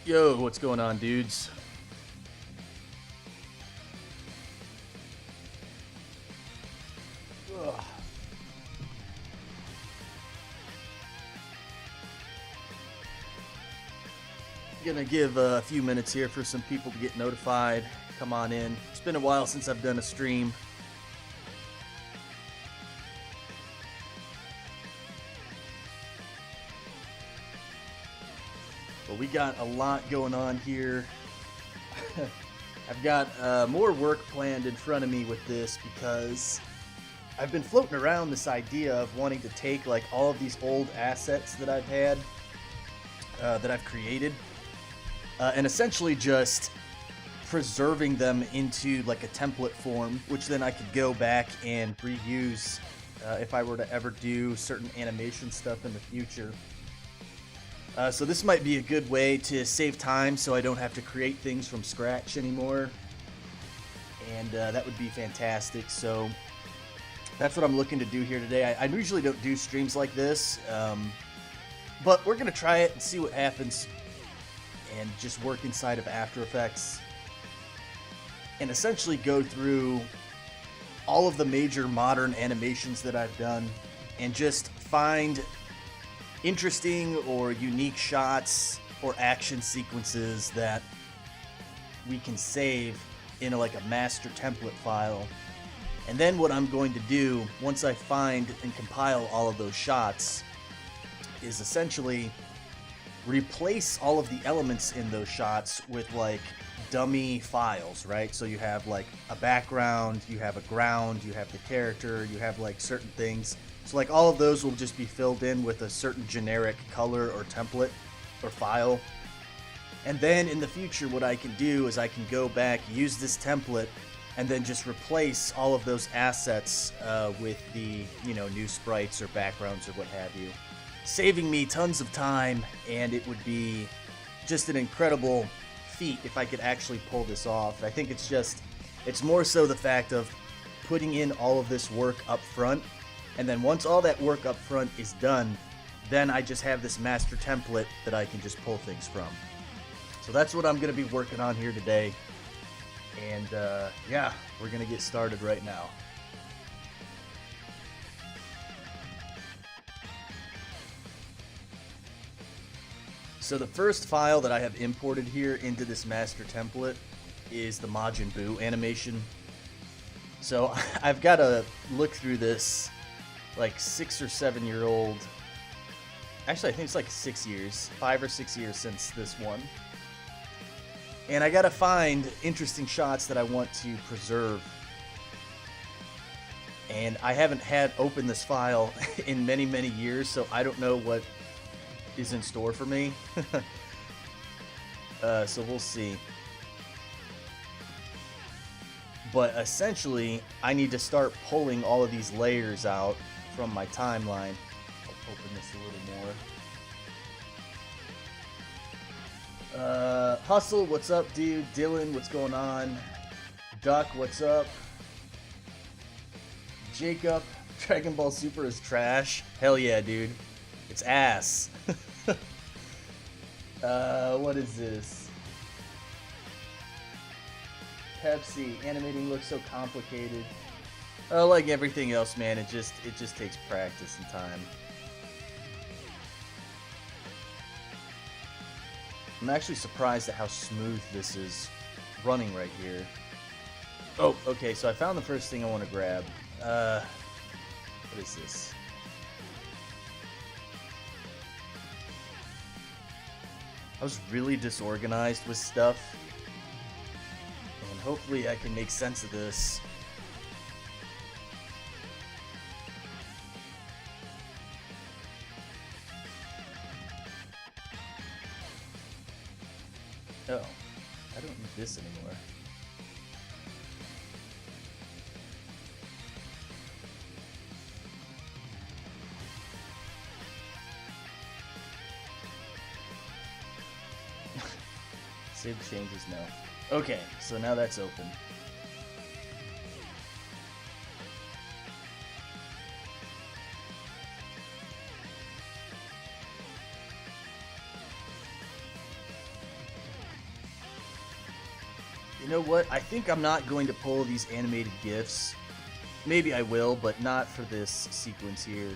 Yo, what's going on, dudes? Ugh. Gonna give a few minutes here for some people to get notified. Come on in. It's been a while since I've done a stream. But we got a lot going on here. I've got more work planned in front of me with this because I've been floating around this idea of wanting to take like all of these old assets that I've had, that I've created, and essentially just preserving them into like a template form, which then I could go back and reuse if I were to ever do certain animation stuff in the future. So this might be a good way to save time so I don't have to create things from scratch anymore. And that would be fantastic. So that's what I'm looking to do here today. I usually don't do streams like this, but we're going to try it and see what happens. And just work inside of After Effects. And essentially go through all of the major modern animations that I've done. And just find interesting or unique shots or action sequences that we can save in like a master template file. And then what I'm going to do once I find and compile all of those shots is essentially replace all of the elements in those shots with like dummy files, right? So you have like a background, you have a ground, you have the character, you have like certain things. So like all of those will just be filled in with a certain generic color or template or file. And then in the future, what I can do is I can go back, use this template, and then just replace all of those assets with the, new sprites or backgrounds or what have you. Saving me tons of time, and it would be just an incredible feat if I could actually pull this off. I think it's more so the fact of putting in all of this work up front. And then once all that work up front is done, then I just have this master template that I can just pull things from. So that's what I'm going to be working on here today. And yeah, we're going to get started right now. So the first file that I have imported here into this master template is the Majin Buu animation. So I've got to look through this like 6 or 7 year old, actually I think it's like 6 years, 5 or 6 years since this one. And I gotta find interesting shots that I want to preserve. And I haven't had open this file in many, many years, so I don't know what is in store for me. So we'll see. But essentially, I need to start pulling all of these layers out from my timeline. I'll open this a little more. Hustle, what's up, dude? Dylan, what's going on? Duck, what's up? Jacob, Dragon Ball Super is trash. Hell yeah, dude. It's ass. What is this? Pepsi, animating looks so complicated. Like everything else, man, it just takes practice and time. I'm actually surprised at how smooth this is running right here. Oh, okay, so I found the first thing I want to grab. What is this? I was really disorganized with stuff. And hopefully I can make sense of this. Oh, I don't need this anymore. Save changes now. Okay, so now that's open. You know what? I think I'm not going to pull these animated GIFs. Maybe I will, but not for this sequence here.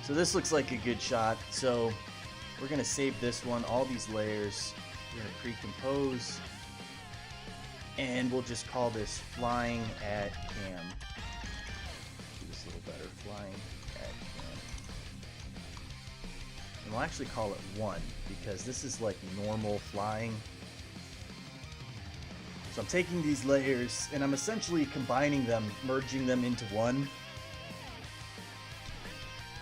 So this looks like a good shot. So we're going to save this one, all these layers. We're going to pre-compose. And we'll just call this flying at cam. Do this a little better. Flying at cam. And we'll actually call it 1 because this is like normal flying. So I'm taking these layers and I'm essentially combining them, merging them into one.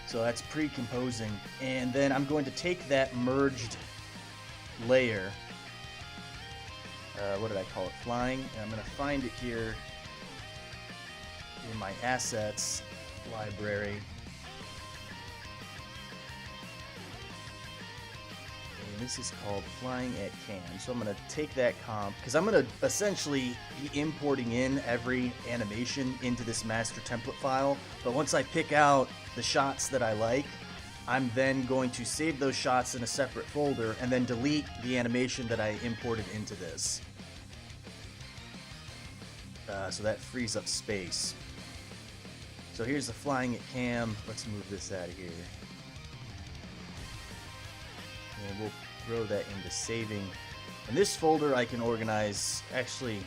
So that's pre-composing. And then I'm going to take that merged layer, what did I call it? Flying. And I'm going to find it here in my assets library. And this is called flying at cam. So I'm going to take that comp because I'm going to essentially be importing in every animation into this master template file. But once I pick out the shots that I like, I'm then going to save those shots in a separate folder and then delete the animation that I imported into this. So that frees up space. So here's the flying at cam. Let's move this out of here. And we'll throw that into saving. In this folder I can organize, actually,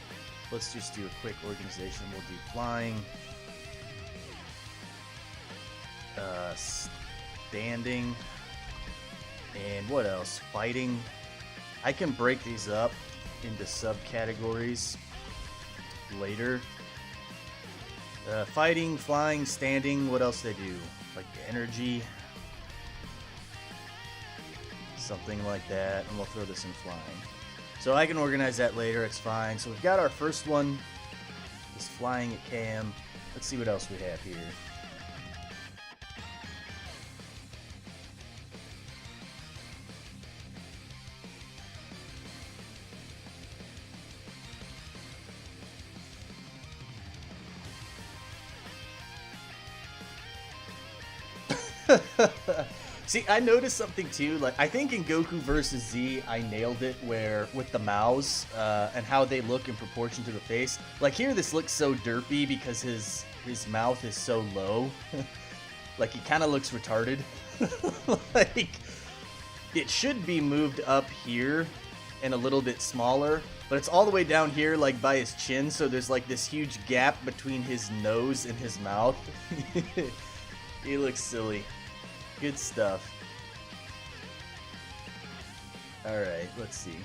let's just do a quick organization. We'll do flying, standing, and what else? Fighting. I can break these up into subcategories later. Fighting, flying, standing, what else they do? Like energy. Something like that, and we'll throw this in flying. So I can organize that later, it's fine. So we've got our first one, this flying at cam. Let's see what else we have here. See, I noticed something too. Like, I think in Goku vs. Z, I nailed it where with the mouths and how they look in proportion to the face. Like here, this looks so derpy because his mouth is so low. Like he kind of looks retarded. Like it should be moved up here and a little bit smaller, but it's all the way down here, like by his chin. So there's like this huge gap between his nose and his mouth. He looks silly. Good stuff. Alright, let's see.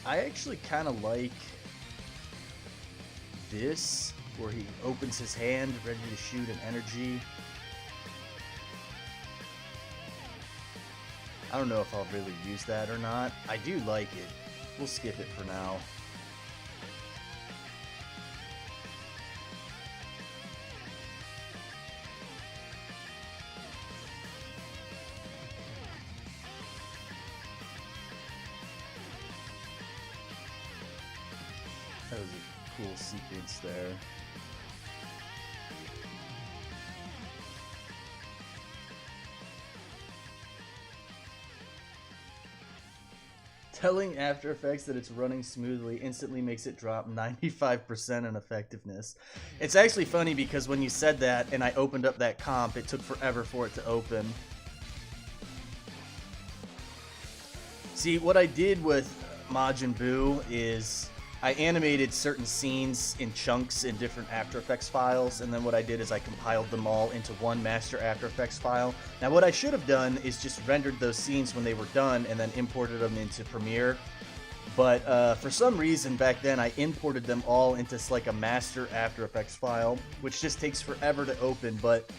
I actually kind of like this, where he opens his hand, ready to shoot an energy. I don't know if I'll really use that or not. I do like it. We'll skip it for now. That was a cool sequence there. Telling After Effects that it's running smoothly instantly makes it drop 95% in effectiveness. It's actually funny because when you said that and I opened up that comp, it took forever for it to open. See, what I did with Majin Buu is I animated certain scenes in chunks in different After Effects files, and then what I did is I compiled them all into one master After Effects file. Now what I should have done is just rendered those scenes when they were done and then imported them into Premiere. But for some reason back then I imported them all into like a master After Effects file, which just takes forever to open, but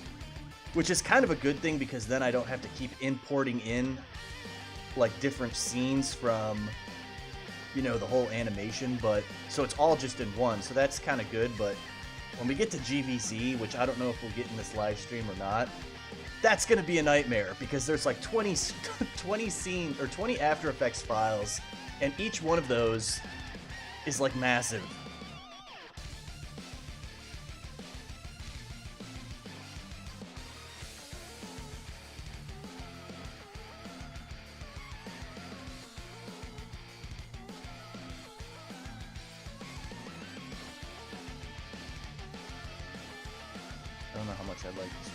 which is kind of a good thing because then I don't have to keep importing in like different scenes from, you know, the whole animation, but so it's all just in one, so that's kind of good. But when we get to GVZ, which I don't know if we'll get in this live stream or not, that's gonna be a nightmare because there's like 20 scenes or 20 After Effects files, and each one of those is like massive.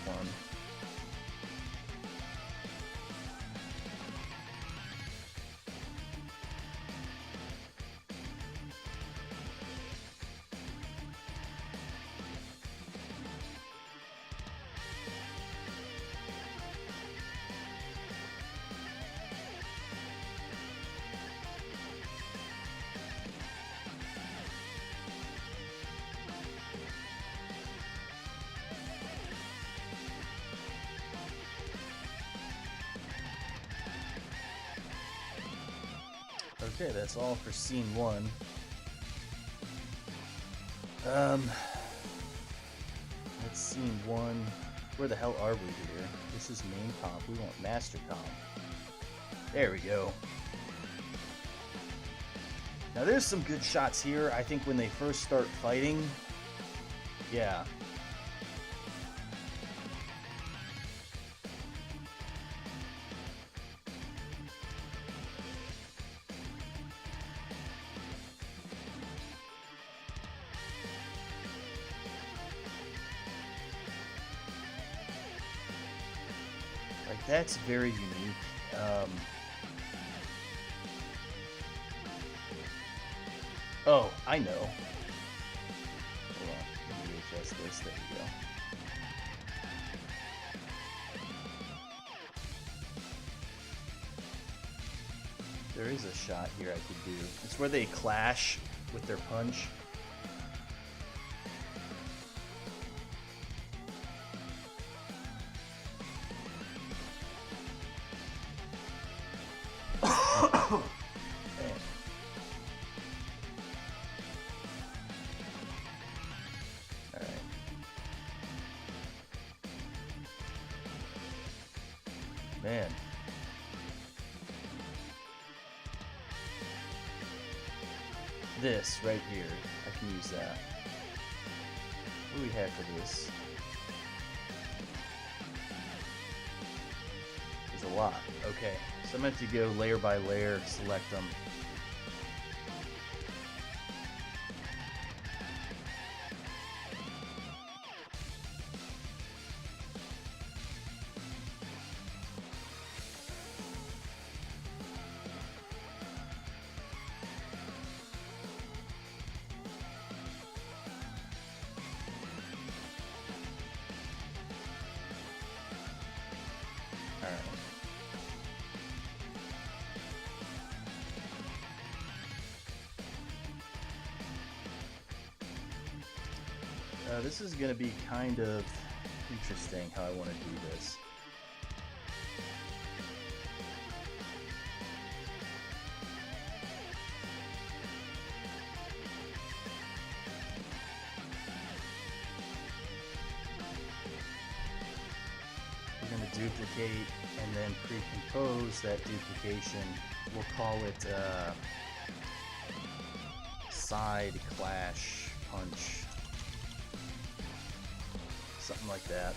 one. Okay, that's all for scene 1. That's scene 1. Where the hell are we here? This is main comp. We want master comp. There we go. Now there's some good shots here. I think when they first start fighting, yeah. Like, that's very unique. Oh, I know. Hold on, let me adjust this. There we go. There is a shot here I could do. It's where they clash with their punch. Man. This right here, I can use that. What do we have for this? There's a lot. Okay, so I'm going to go layer by layer, select them. This is going to be kind of interesting how I want to do this. We're going to duplicate and then pre-compose that duplication. We'll call it side clash punch. Something like that.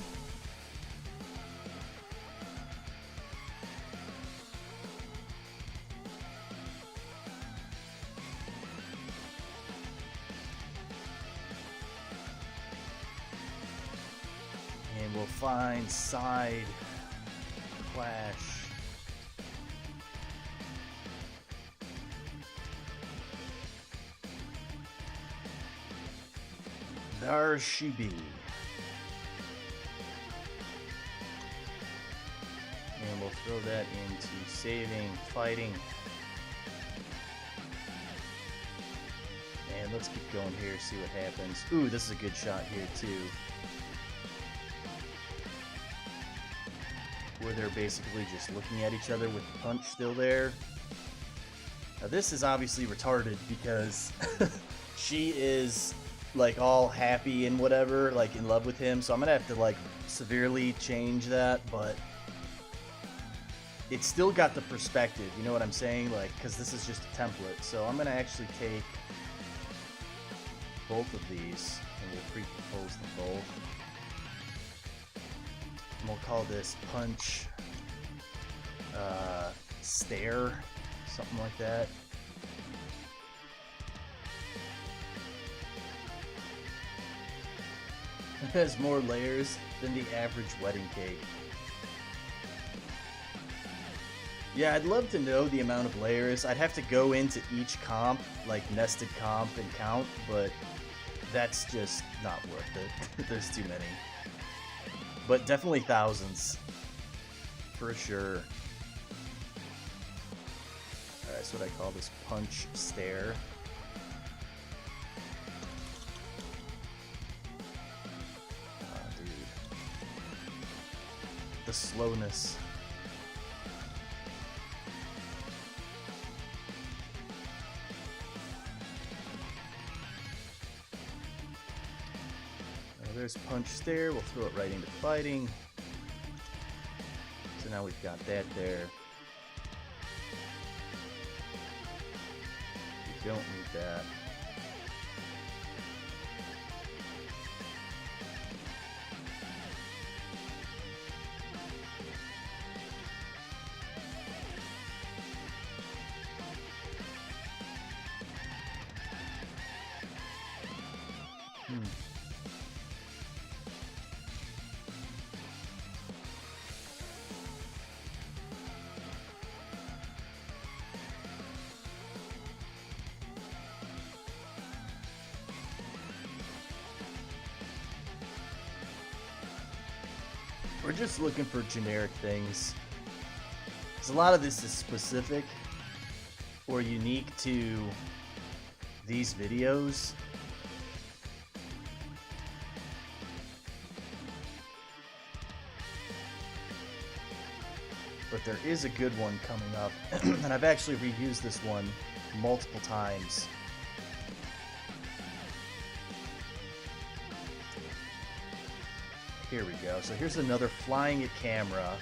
And we'll find side clash. There she be. And we'll throw that into saving, fighting. And let's keep going here, see what happens. Ooh, this is a good shot here too. Where they're basically just looking at each other with the punch still there. Now this is obviously retarded because she is like all happy and whatever, like in love with him. So I'm gonna have to like severely change that, but it's still got the perspective, you know what I'm saying? Like, because this is just a template. So I'm gonna actually take both of these and we'll pre-compose them both. And we'll call this punch stare, something like that. It has more layers than the average wedding cake. Yeah, I'd love to know the amount of layers. I'd have to go into each comp, like nested comp, and count, but that's just not worth it. There's too many. But definitely thousands. For sure. Alright, that's what I call this punch stare. Oh, dude. The slowness. There's punch stare, we'll throw it right into fighting. So now we've got that there. We don't need that. We're just looking for generic things. Because a lot of this is specific or unique to these videos. But there is a good one coming up, and I've actually reused this one multiple times. Here we go. So here's another flying at camera,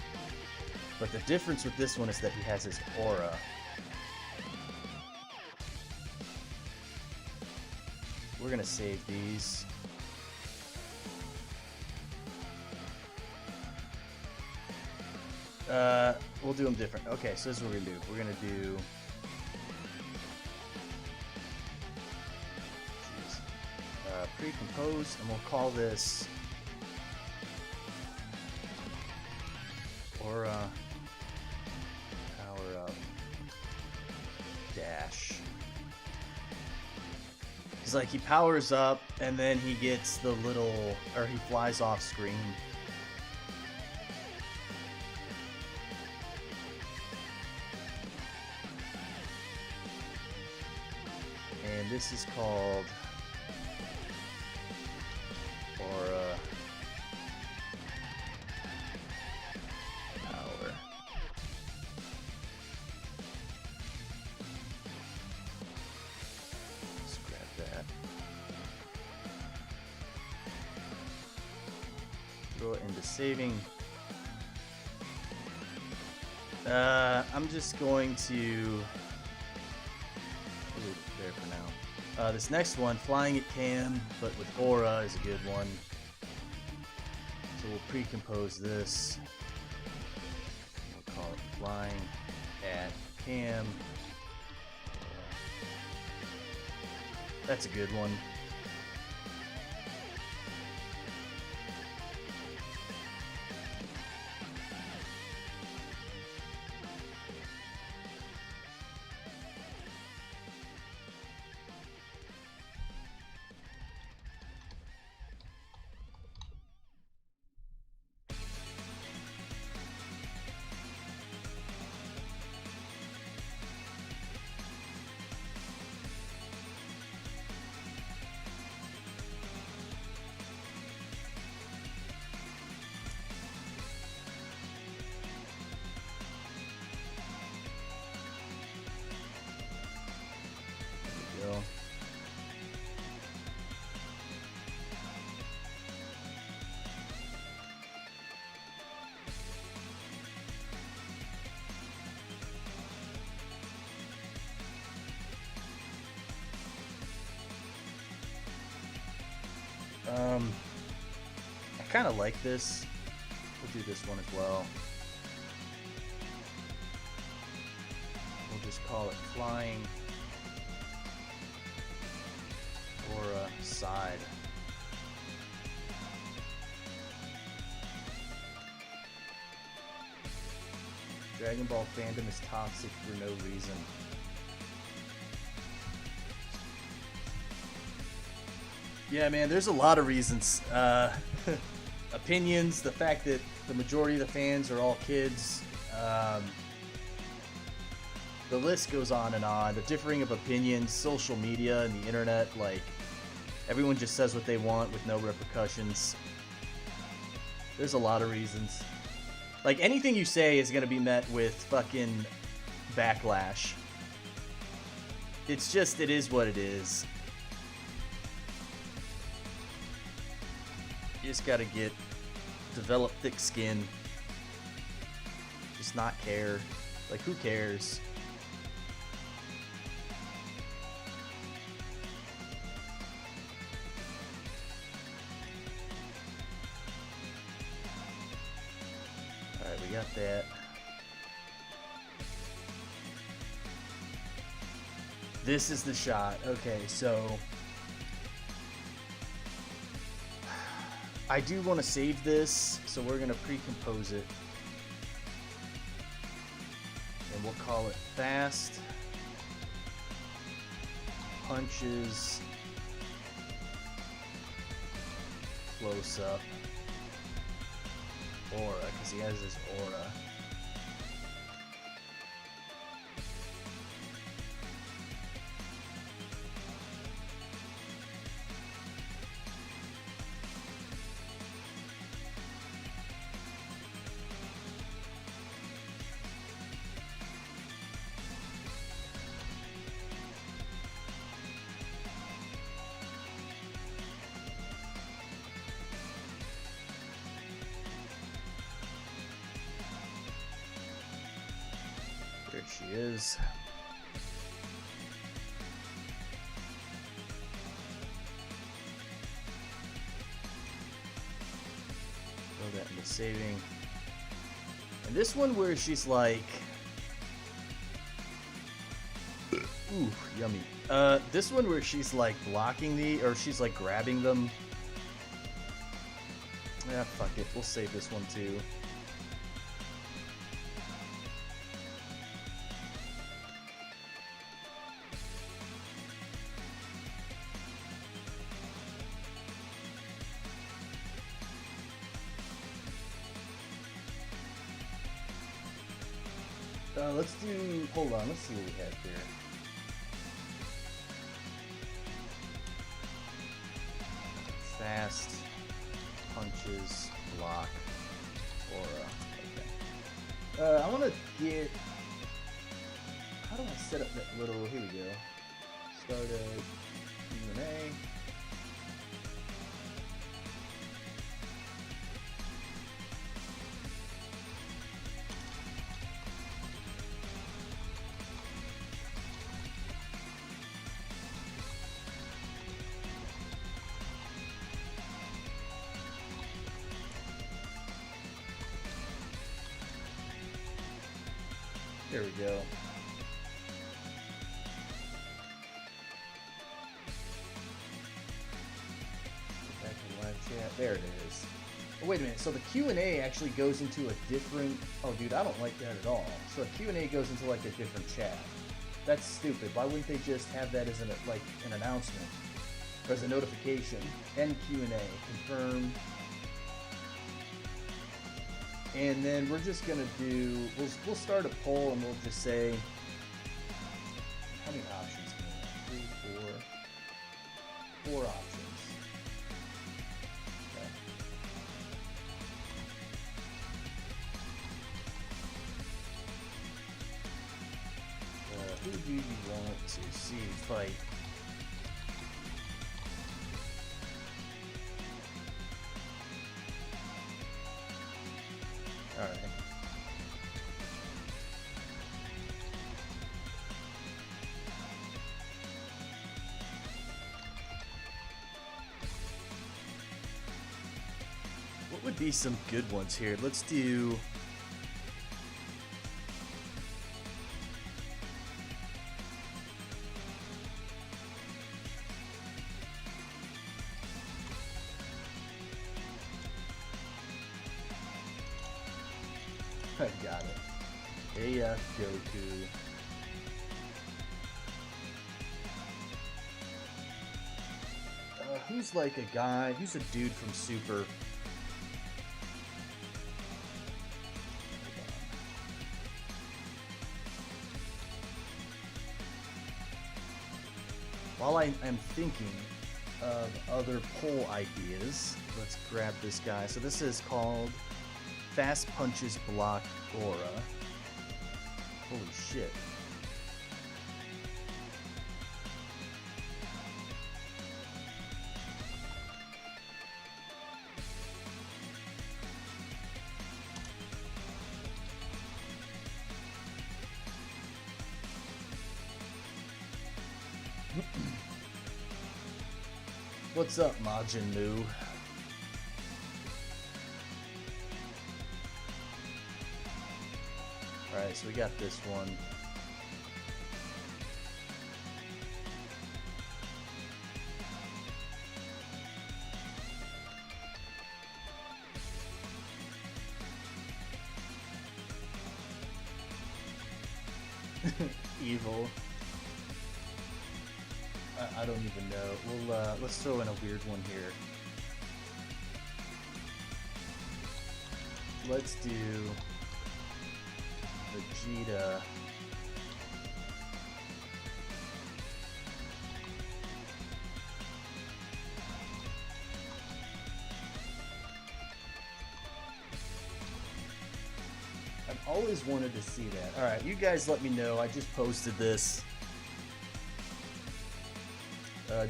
but the difference with this one is that he has his aura. We're gonna save these. We'll do them different. Okay, so this is what we're gonna do. We're gonna do... pre-compose, and we'll call this... Aura... Power Up... Dash. He's like, he powers up, and then he gets the little... Or he flies off screen. And this is called Aura Power. Let's grab that. Throw it into saving. I'm just going to there for now. This next one, flying at cam, but with aura, is a good one. So we'll pre-compose this. We'll call it flying at cam. That's a good one. I kind of like this. We'll do this one as well. We'll just call it flying aura side. Dragon Ball fandom is toxic for no reason. Yeah, man, there's a lot of reasons. Opinions, the fact that the majority of the fans are all kids. The list goes on and on. The differing of opinions, social media, and the internet. Like, everyone just says what they want with no repercussions. There's a lot of reasons. Like, anything you say is gonna be met with fucking backlash. It's just, it is what it is. You just gotta develop thick skin. Just not care. Like, who cares? Alright, we got that. This is the shot. Okay, so I do want to save this, so we're going to pre-compose it. And we'll call it Fast Punches Close Up Aura, because he has his aura. There she is. Throw that into saving. And this one where she's like, ooh, yummy. This one where she's like blocking or she's like grabbing them. Yeah, fuck it. We'll save this one too. Let's do, hold on, let's see what we have here. Fast, punches, block, aura. Okay. I want to get, how do I set up that little, here we go. Start a Q&A. There we go. Back to live chat. There it is. Oh, wait a minute. So the Q&A actually goes into a different... Oh, dude, I don't like that at all. So the Q&A goes into like a different chat. That's stupid. Why wouldn't they just have that as an announcement? Or as a notification? End Q&A. Confirm. And then we're just gonna do, we'll start a poll and we'll just say, how many options can we have? 3, 4, 4 options. Okay. Who do you want to see fight? Alright. What would be some good ones here? Let's do... I've got it. AF Goku. Who's like a guy? Who's a dude from Super? While I am thinking of other poll ideas, let's grab this guy. So this is called Fast Punches Block Aura. Holy shit. What's up, Majin Buu? Alright, so we got this one. Evil. I don't even know. We'll let's throw in a weird one here. Let's do Vegeta. I've always wanted to see that. Alright, you guys let me know. I just posted this.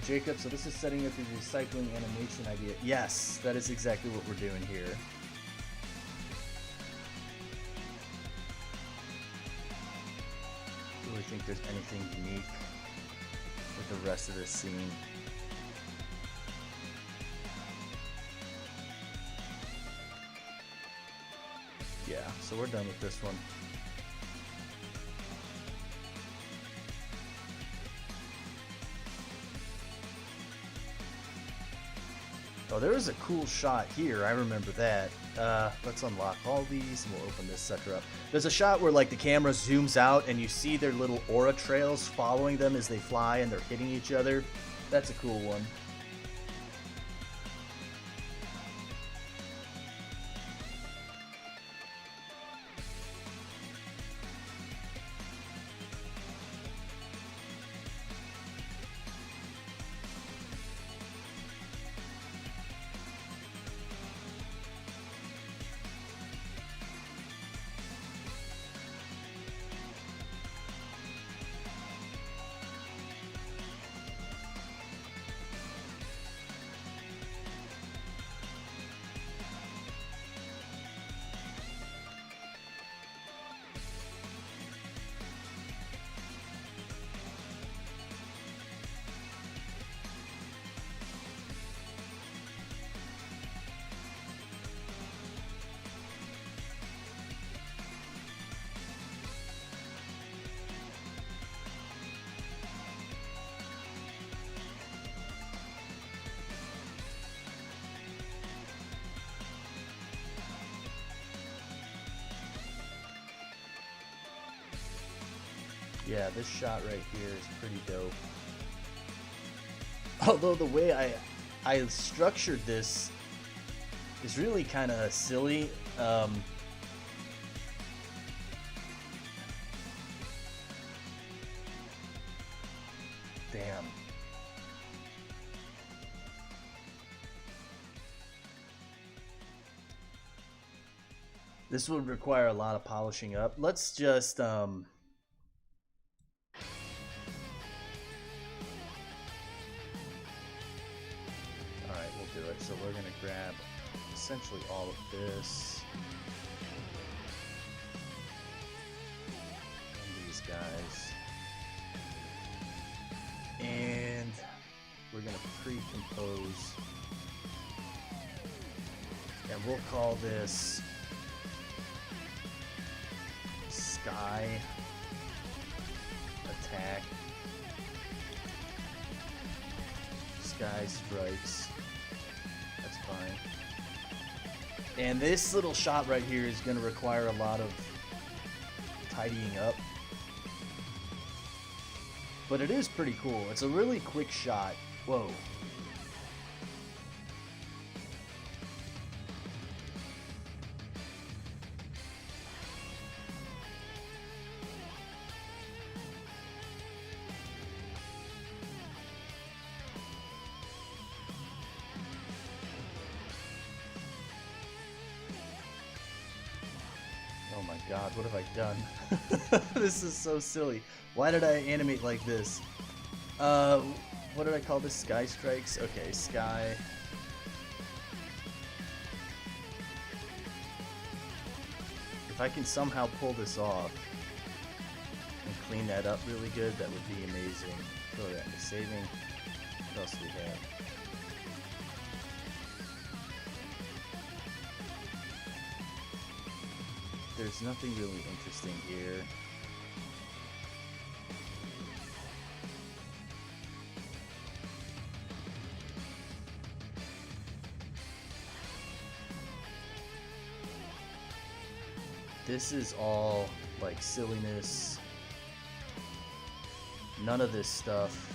Jacob, so this is setting up your recycling animation idea. Yes, that is exactly what we're doing here. I really think there's anything unique with the rest of this scene. Yeah, so we're done with this one. Oh, there was a cool shot here. I remember that. Let's unlock all these and we'll open this sucker up. There's a shot where like the camera zooms out and you see their little aura trails following them as they fly and they're hitting each other. That's a cool one. Yeah, this shot right here is pretty dope. Although the way I structured this is really kind of silly. Damn. This would require a lot of polishing up. Let's just so we're going to grab essentially all of this and these guys, and we're going to pre-compose, and we'll call this Sky Attack, Sky Strikes. Fine. And this little shot right here is going to require a lot of tidying up. But it is pretty cool. It's a really quick shot. Whoa. Oh my god, what have I done? This is so silly. Why did I animate like this? What did I call this? Sky Strikes? Okay, Sky. If I can somehow pull this off and clean that up really good, that would be amazing. Throw that into saving. What else do we have? There's nothing really interesting here. This is all like silliness. None of this stuff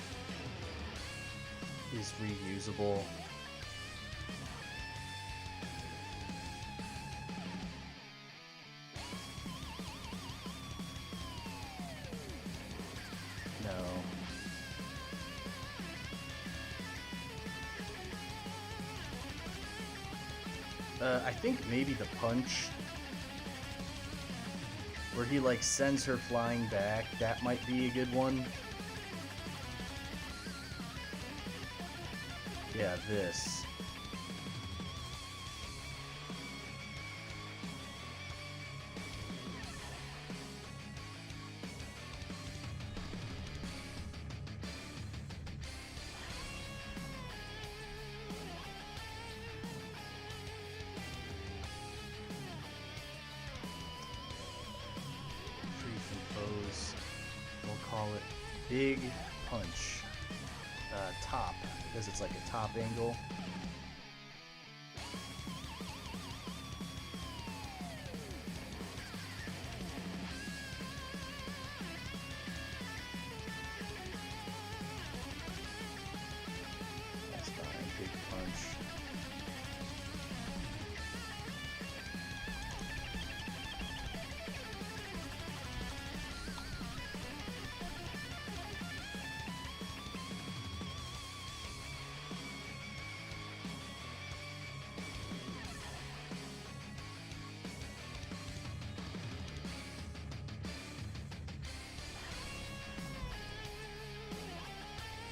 is reusable. I think maybe the punch where he like sends her flying back, that might be a good one. Yeah, this. Big punch. Top, because it's like a top angle. That's fine. Big punch.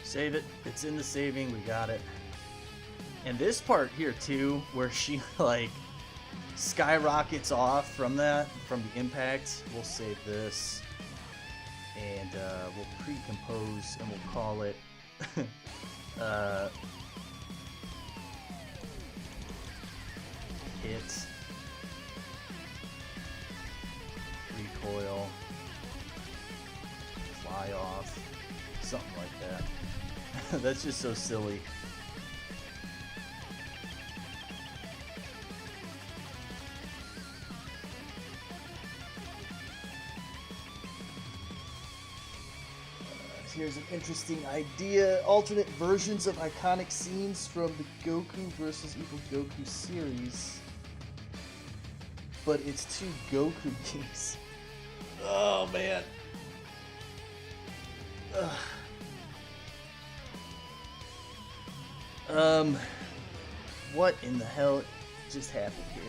Save it. It's in the saving. We got it. And this part here too, where she like skyrockets off from the impact. We'll save this, and we'll pre-compose, and we'll call it hit, recoil, fly off, something like that. That's just so silly. Here's an interesting idea. Alternate versions of iconic scenes from the Goku vs. Evil Goku series. But it's two Goku games. Oh, man. Ugh. What in the hell just happened here?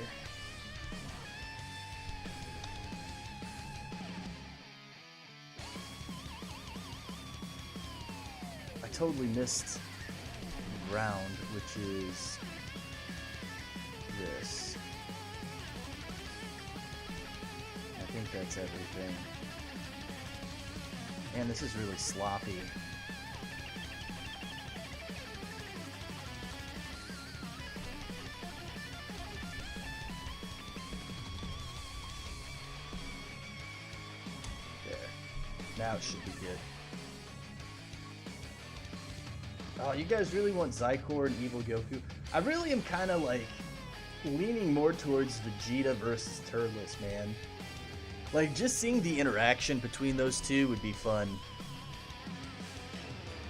I totally missed the ground, which is this. I think that's everything. Man, this is really sloppy. Now it should be good. Oh, you guys really want Zycor and Evil Goku? I really am kind of like leaning more towards Vegeta versus Turles, man. Like, just seeing the interaction between those two would be fun.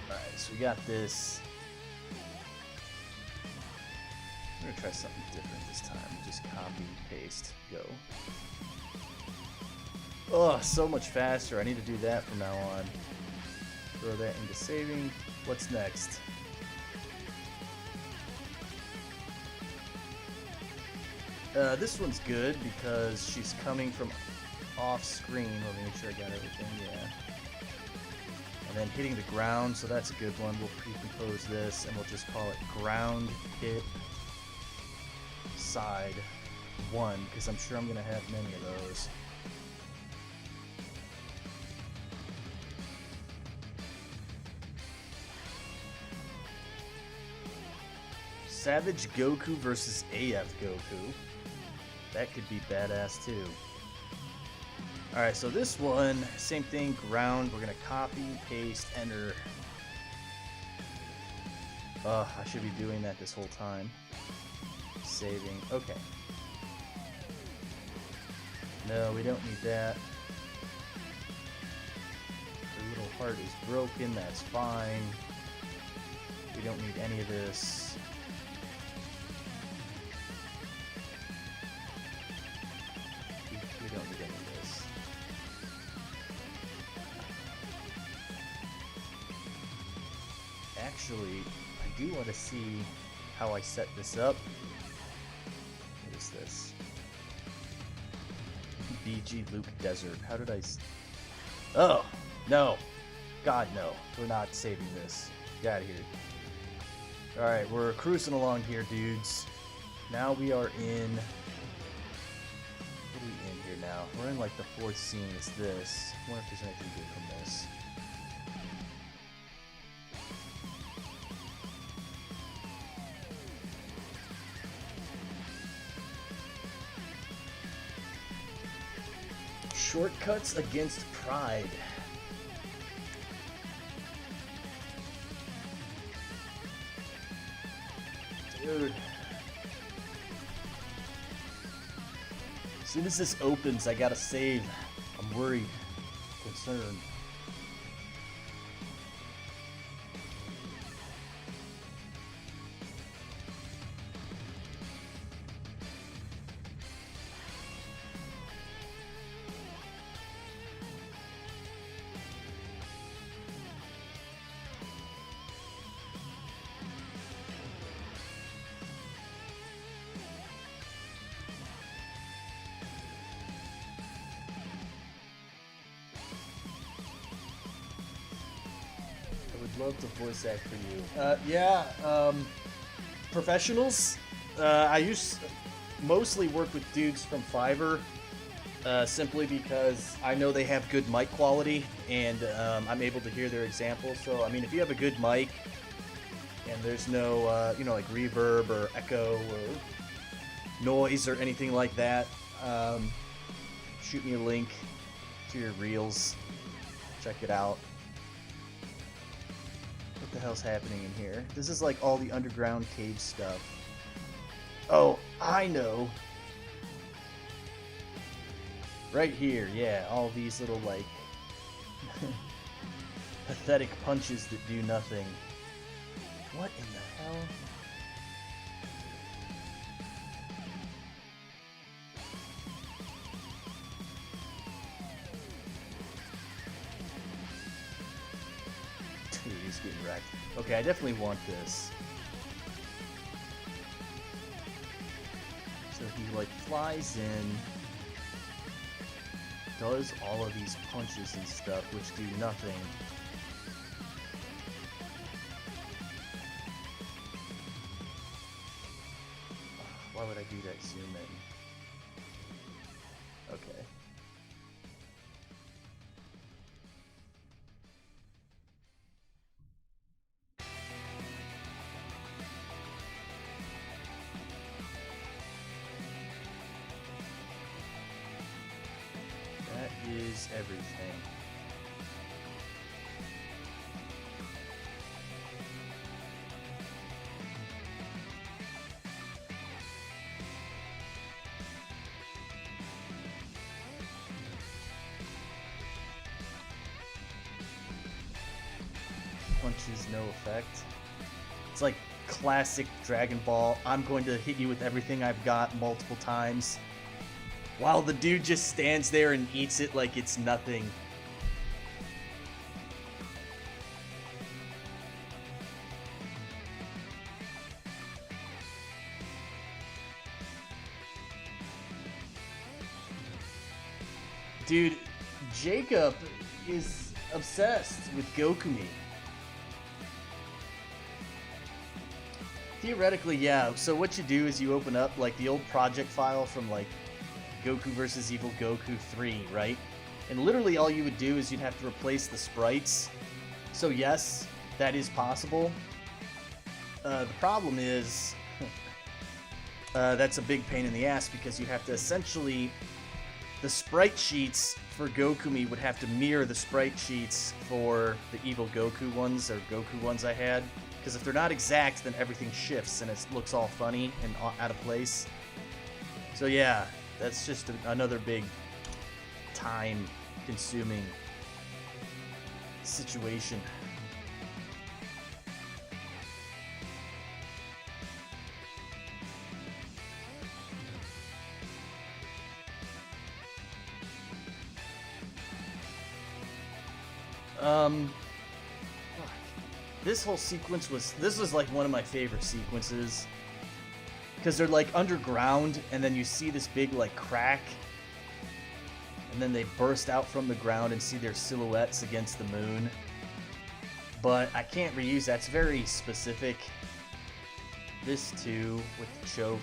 Alright, so we got this. I'm gonna try something different this time. Just copy, paste, go. Oh, so much faster. I need to do that from now on. Throw that into saving. What's next? This one's good because she's coming from off screen. Let me make sure I got everything. Yeah. And then hitting the ground, so that's a good one. We'll pre-compose this and we'll just call it ground hit side 1 because I'm sure I'm gonna have many of those. Savage Goku versus AF Goku. That could be badass too. Alright, so this one, same thing, ground. We're gonna copy, paste, enter. I should be doing that this whole time. Saving. Okay. No, we don't need that. The little heart is broken, that's fine. We don't need any of this. We don't need any of this. Actually, I do want to see how I set this up. What is this? BG Luke Desert. How did I... Oh! No! God, no. We're not saving this. Get out of here. Alright, we're cruising along here, dudes. Now we are in... What are we in here now? We're in like the 4th scene. It's this. I wonder if there's anything good from this. Shortcuts against pride. Dude. As soon as this opens, I gotta save. I'm worried. Concerned. Love to voice act for you. Professionals. I mostly work with dudes from Fiverr, simply because I know they have good mic quality, and I'm able to hear their examples. So, I mean, if you have a good mic, and there's no, like reverb or echo or noise or anything like that, shoot me a link to your reels. Check it out. What the hell's happening in here? This is like all the underground cave stuff. Oh, I know. Right here, yeah, all these little like pathetic punches that do nothing. What in the hell? Dude, he's getting wrecked. Okay, I definitely want this. So he like flies in, does all of these punches and stuff which do nothing. Why would I do that? Zoom in. Okay. That is everything. punches no effect. It's like classic Dragon Ball. I'm going to hit you with everything I've got multiple times, while the dude just stands there and eats it like it's nothing. Dude, Jacob is obsessed with Gokumi. Theoretically, yeah. So what you do is you open up like the old project file from like Goku vs. Evil Goku 3, right? And literally all you would do is you'd have to replace the sprites. So yes, that is possible. The problem is that's a big pain in the ass because you have to essentially... The sprite sheets for Gokumi would have to mirror the sprite sheets for the Evil Goku ones, or Goku ones I had. Because if they're not exact, then everything shifts and it looks all funny and out of place. So yeah, that's just another big time-consuming situation. This whole sequence was like one of my favorite sequences. Because they're like underground, and then you see this big like crack. And then they burst out from the ground and see their silhouettes against the moon. But I can't reuse that, it's very specific. This too, with the choke.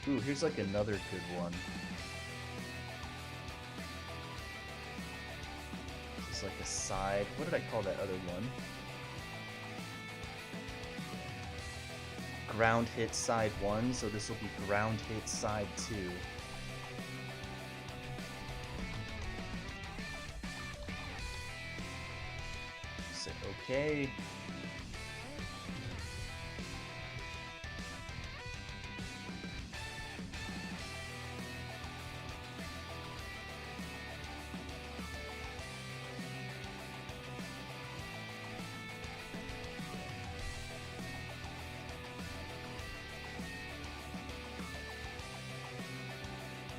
Ooh, here's like another good one. Like a side. What did I call that other one? Ground hit side 1, so this will be ground hit side 2. Say okay.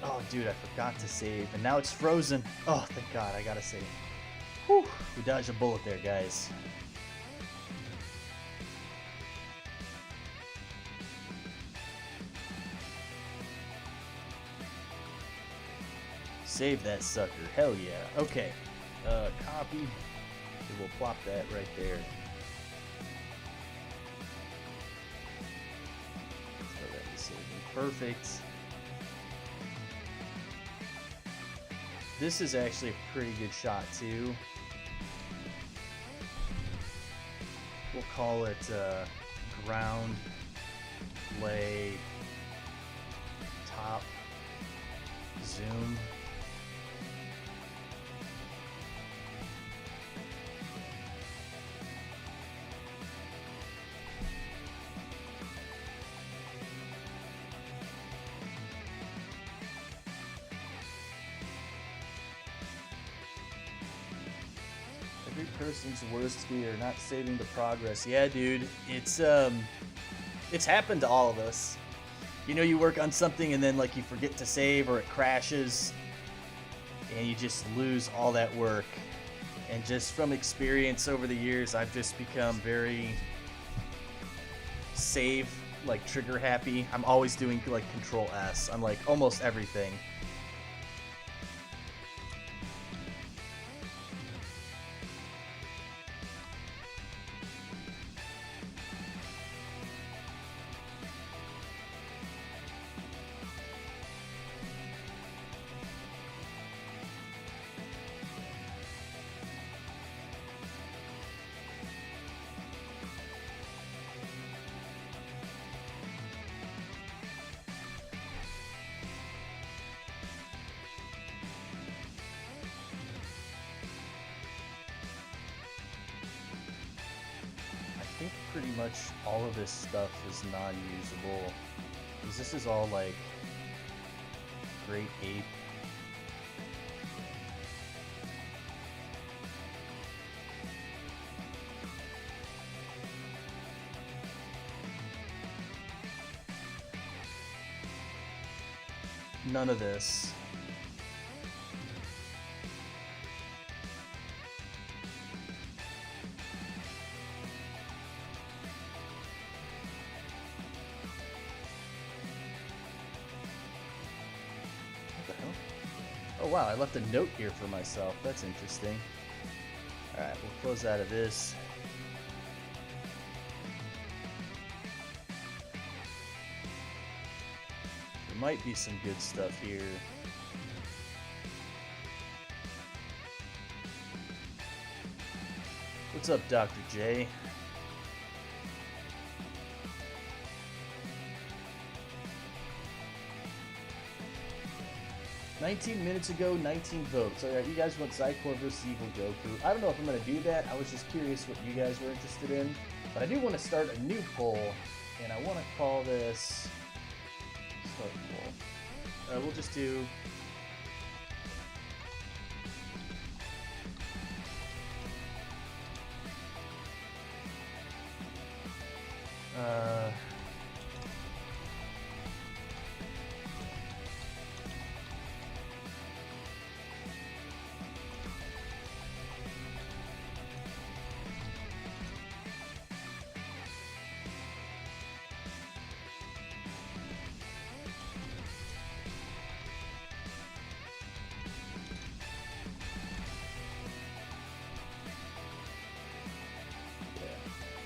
Oh, dude, I forgot to save, and now it's frozen. Oh, thank God, I gotta save. Whew, we dodged a bullet there, guys. Save that sucker, hell yeah. Okay, copy. We'll plop that right there. Throw that to saving. Perfect. This is actually a pretty good shot too. We'll call it ground, lay, top, zoom. Every person's worst fear, not saving the progress. Yeah, dude, it's happened to all of us. You know, you work on something and then like you forget to save or it crashes and you just lose all that work. And just from experience over the years, I've just become very save, like trigger happy. I'm always doing like Control S on like almost everything. I think pretty much all of this stuff is non-usable, because this is all like Great Ape. none of this. What the hell? Oh wow, I left a note here for myself. That's interesting. Alright, we'll close out of this. There might be some good stuff here. What's up, Dr. J? "19 minutes ago, 19 votes. Alright, you guys want Psycor versus Evil Goku. I don't know if I'm going to do that. I was just curious what you guys were interested in. But I do want to start a new poll, and I want to call this... Start poll. We'll just do...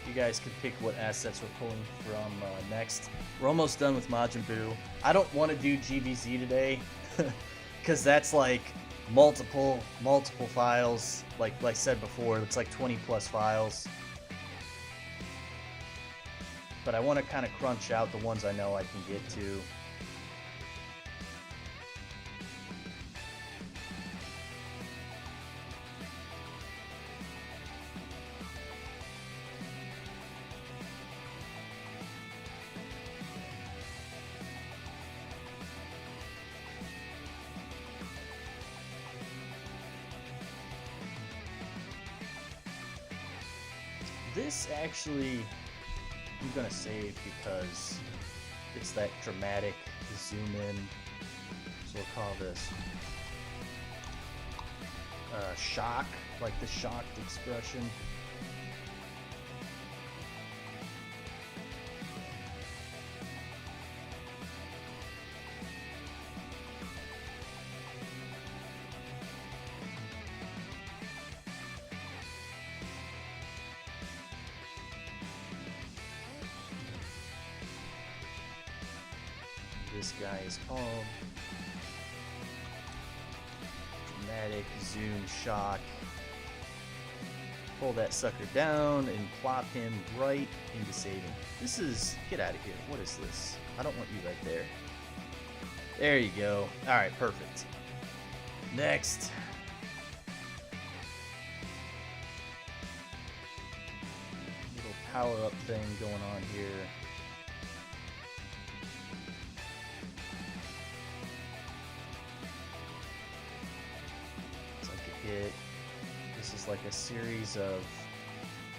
You guys can pick what assets we're pulling from next. We're almost done with Majin Buu. I don't want to do GBZ today because that's like multiple files. Like I said before, it's like 20 plus files. But I want to kind of crunch out the ones I know I can get to. This actually, I'm gonna save because it's that dramatic zoom in. So we'll call this shock, like the shocked expression. This guy is called dramatic zoom shock. Pull that sucker down and plop him right into saving. This is, get out of here. What is this? I don't want you right there. There you go. Alright, perfect. Next. Little power up thing going on here. This is like a series of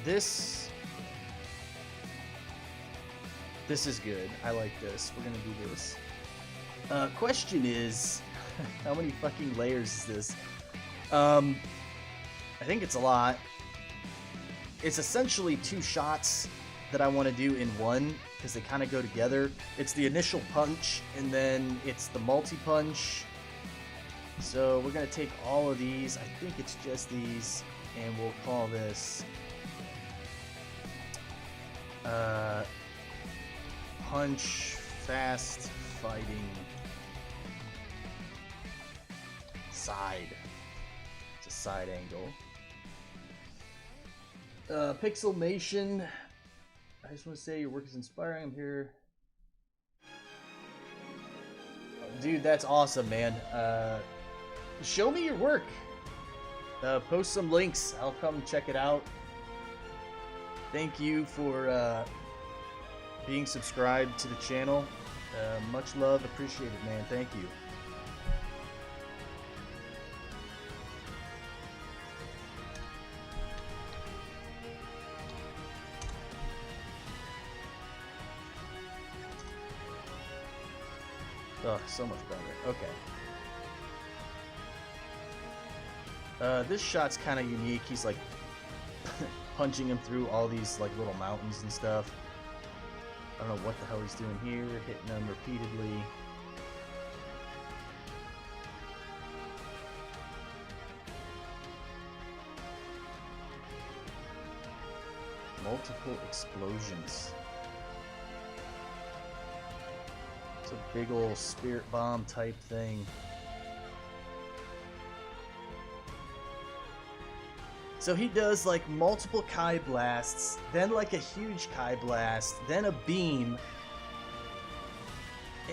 this is good. I like this. We're gonna do this. Question is how many fucking layers is this? I think it's a lot. It's essentially two shots that I want to do in one because they kind of go together. It's the initial punch and then it's the multi-punch. So we're going to take all of these, I think it's just these, and we'll call this punch fast fighting side. It's a side angle. Pixelmation, I just want to say your work is inspiring. I'm here. Dude, that's awesome, man. Show me your work. Post some links. I'll come check it out. Thank you for being subscribed to the channel. Much love. Appreciate it, man. Thank you. Ugh. so much better. Okay. This shot's kind of unique. He's like punching him through all these like little mountains and stuff. I don't know what the hell he's doing here, hitting them repeatedly. Multiple explosions. It's a big old spirit bomb type thing. So he does like multiple Kai blasts, then like a huge Kai blast, then a beam.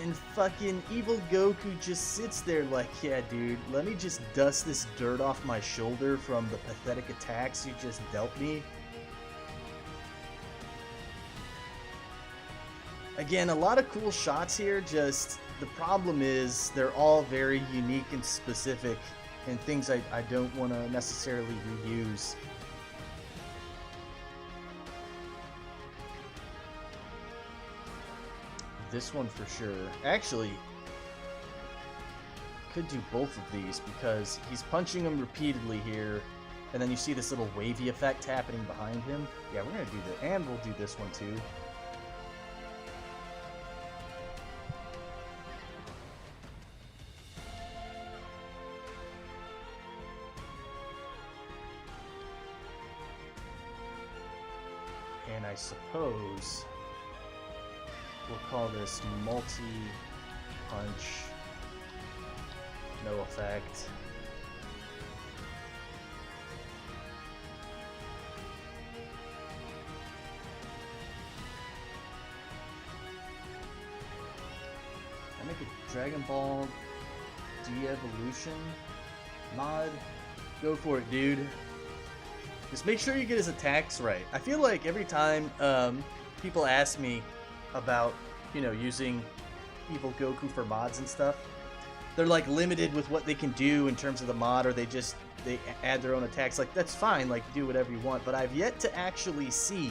And fucking evil Goku just sits there like, yeah, dude, let me just dust this dirt off my shoulder from the pathetic attacks you just dealt me. Again, a lot of cool shots here, just the problem is they're all very unique and specific and things I don't want to necessarily reuse. This one for sure. Actually, could do both of these because he's punching him repeatedly here, and then you see this little wavy effect happening behind him. Yeah, we're gonna do that, and we'll do this one too. And I suppose we'll call this multi-punch, no effect. I make a Dragon Ball de-evolution mod. Go for it, dude. Just make sure you get his attacks right. I feel like every time people ask me about, you know, using evil Goku for mods and stuff, they're like limited with what they can do in terms of the mod, or they add their own attacks. Like, that's fine, like do whatever you want, but I've yet to actually see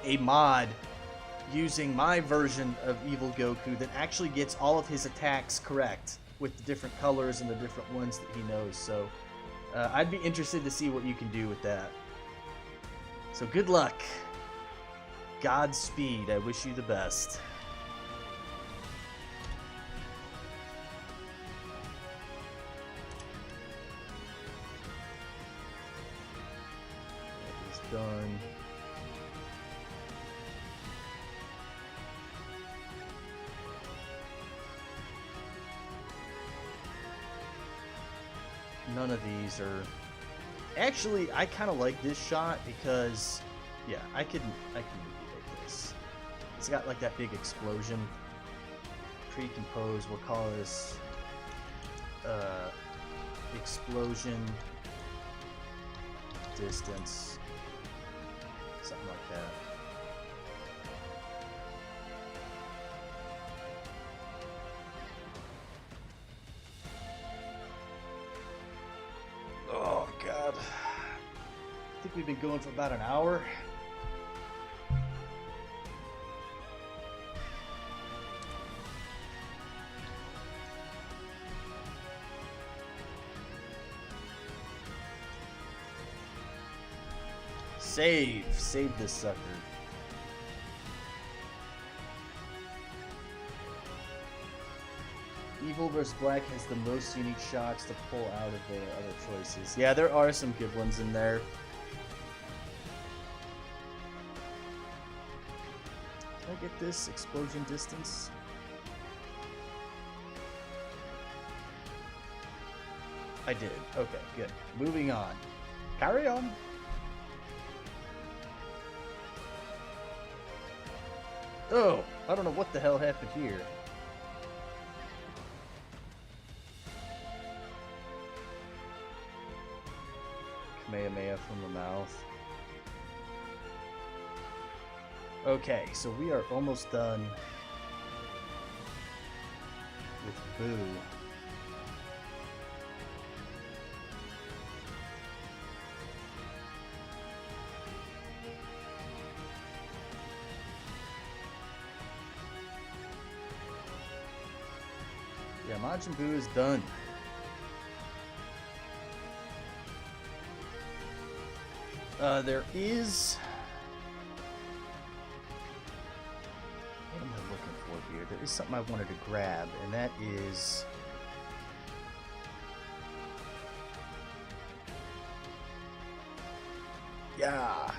a mod using my version of evil Goku that actually gets all of his attacks correct with the different colors and the different ones that he knows. So I'd be interested to see what you can do with that. So good luck. Godspeed. I wish you the best. That is done. None of these are... Actually, I kind of like this shot because, yeah, I can move it like this. It's got like that big explosion. Pre-compose, we'll call this explosion distance, something like that. Oh god, I think we've been going for about an hour. Save this sucker. Evil vs. Black has the most unique shots to pull out of the other choices. Yeah, there are some good ones in there. Can I get this explosion distance? I did. Okay, good. Moving on. Carry on. Oh, I don't know what the hell happened here. Kamehameha from the mouth. Okay, so we are almost done with Buu. Majin Buu is done. There is... What am I looking for here? There is something I wanted to grab, and that is... Yeah!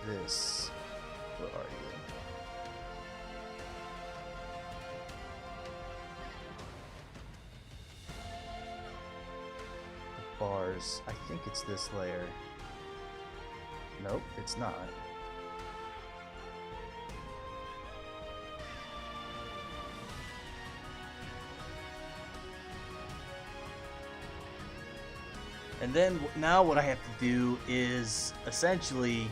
This. Where are you? The bars. I think it's this layer. Nope, it's not. And then now what I have to do is essentially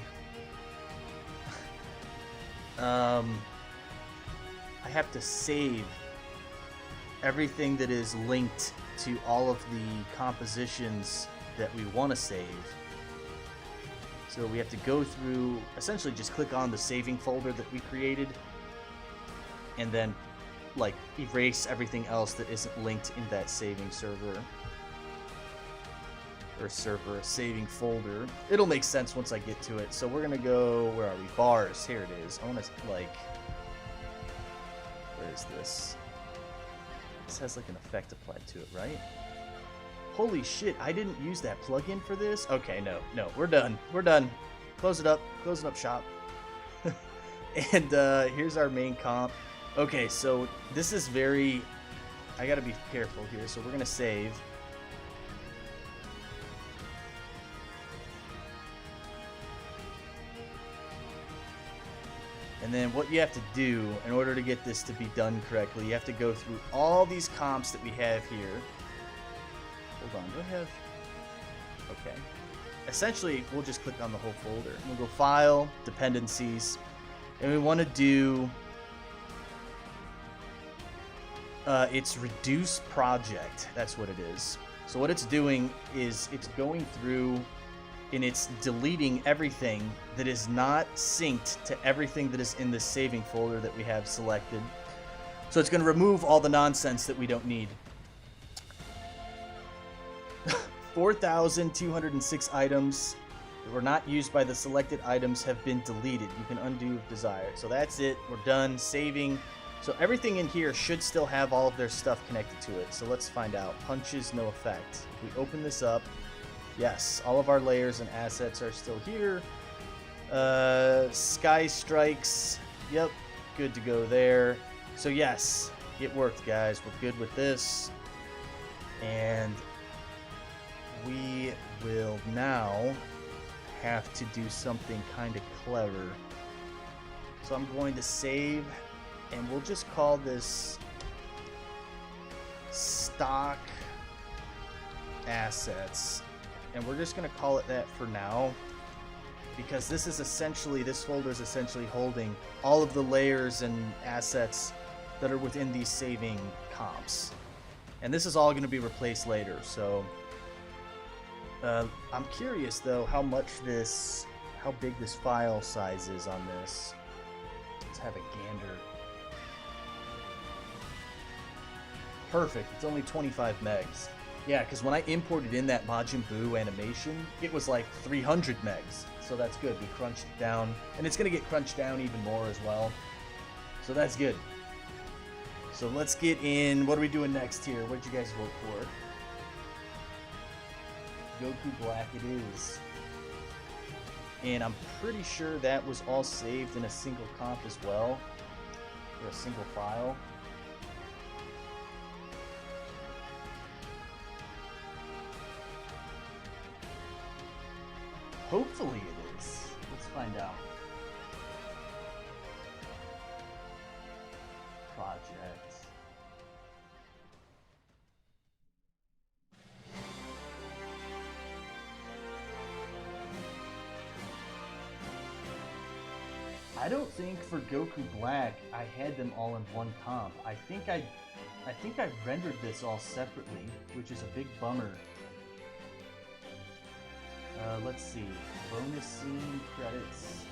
I have to save everything that is linked to all of the compositions that we want to save. So we have to go through, essentially just click on the saving folder that we created, and then like erase everything else that isn't linked in that saving server. Or server, saving folder. It'll make sense once I get to it. So we're gonna go, where are we? Bars, here it is. I wanna like, where is this? This has like an effect applied to it, right? Holy shit, I didn't use that plugin for this? Okay, no, we're done. We're done. Close it up. Closing up shop. And here's our main comp. Okay, so this is very... I gotta be careful here. So we're gonna save. And then what you have to do in order to get this to be done correctly, you have to go through all these comps that we have here. Hold on, do I have... Okay. Essentially, we'll just click on the whole folder. We'll go File, Dependencies, and we want to do... it's Reduce Project. That's what it is. So what it's doing is it's going through and it's deleting everything that is not synced to everything that is in this saving folder that we have selected. So it's going to remove all the nonsense that we don't need. 4,206 items that were not used by the selected items have been deleted. You can undo if desired. So that's it. We're done saving. So everything in here should still have all of their stuff connected to it. So let's find out. Punches, no effect. If we open this up, yes, all of our layers and assets are still here. Sky Strikes, yep, good to go there. So yes, it worked, guys. We're good with this. And we will now have to do something kind of clever. So I'm going to save, and we'll just call this stock assets. And we're just going to call it that for now, because this is essentially, this folder is essentially holding all of the layers and assets that are within these saving comps. And this is all going to be replaced later, so I'm curious though how big this file size is on this. Let's have a gander. Perfect, it's only 25 megs. Yeah, because when I imported in that Majin Buu animation, it was like 300 megs. So that's good. We crunched it down. And it's going to get crunched down even more as well. So that's good. So let's get in. What are we doing next here? What did you guys vote for? Goku Black it is. And I'm pretty sure that was all saved in a single comp as well. Or a single file. Hopefully it is. Let's find out. Project. I don't think for Goku Black I had them all in one comp. I think I rendered this all separately, which is a big bummer. Let's see. Bonus scene credits.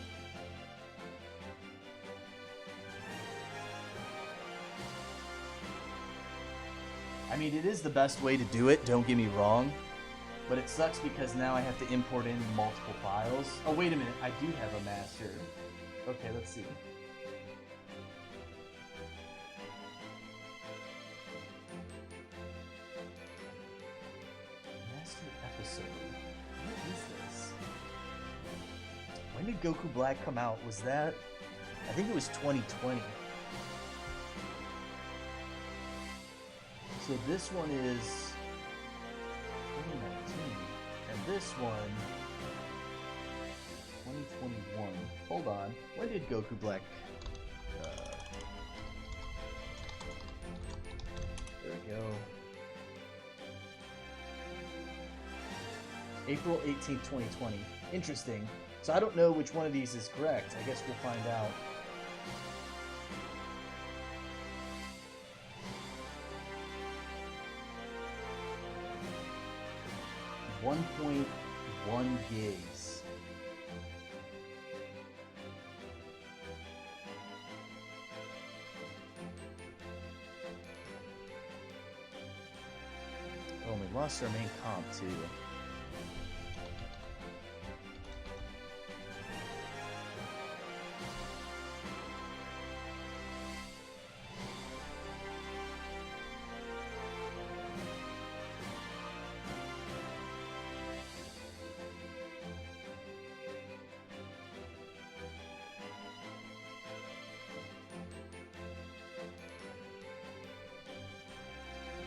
I mean, it is the best way to do it, don't get me wrong. But it sucks because now I have to import in multiple files. Oh, wait a minute. I do have a master. Okay, let's see. Master episode. What is this? When did Goku Black come out? Was that... I think it was 2020. So this one is 2019, and this one 2021. Hold on, when did Goku Black? There we go. April 18th, 2020. Interesting. So I don't know which one of these is correct. I guess we'll find out. 1.1 gigs. Oh, we lost our main comp too.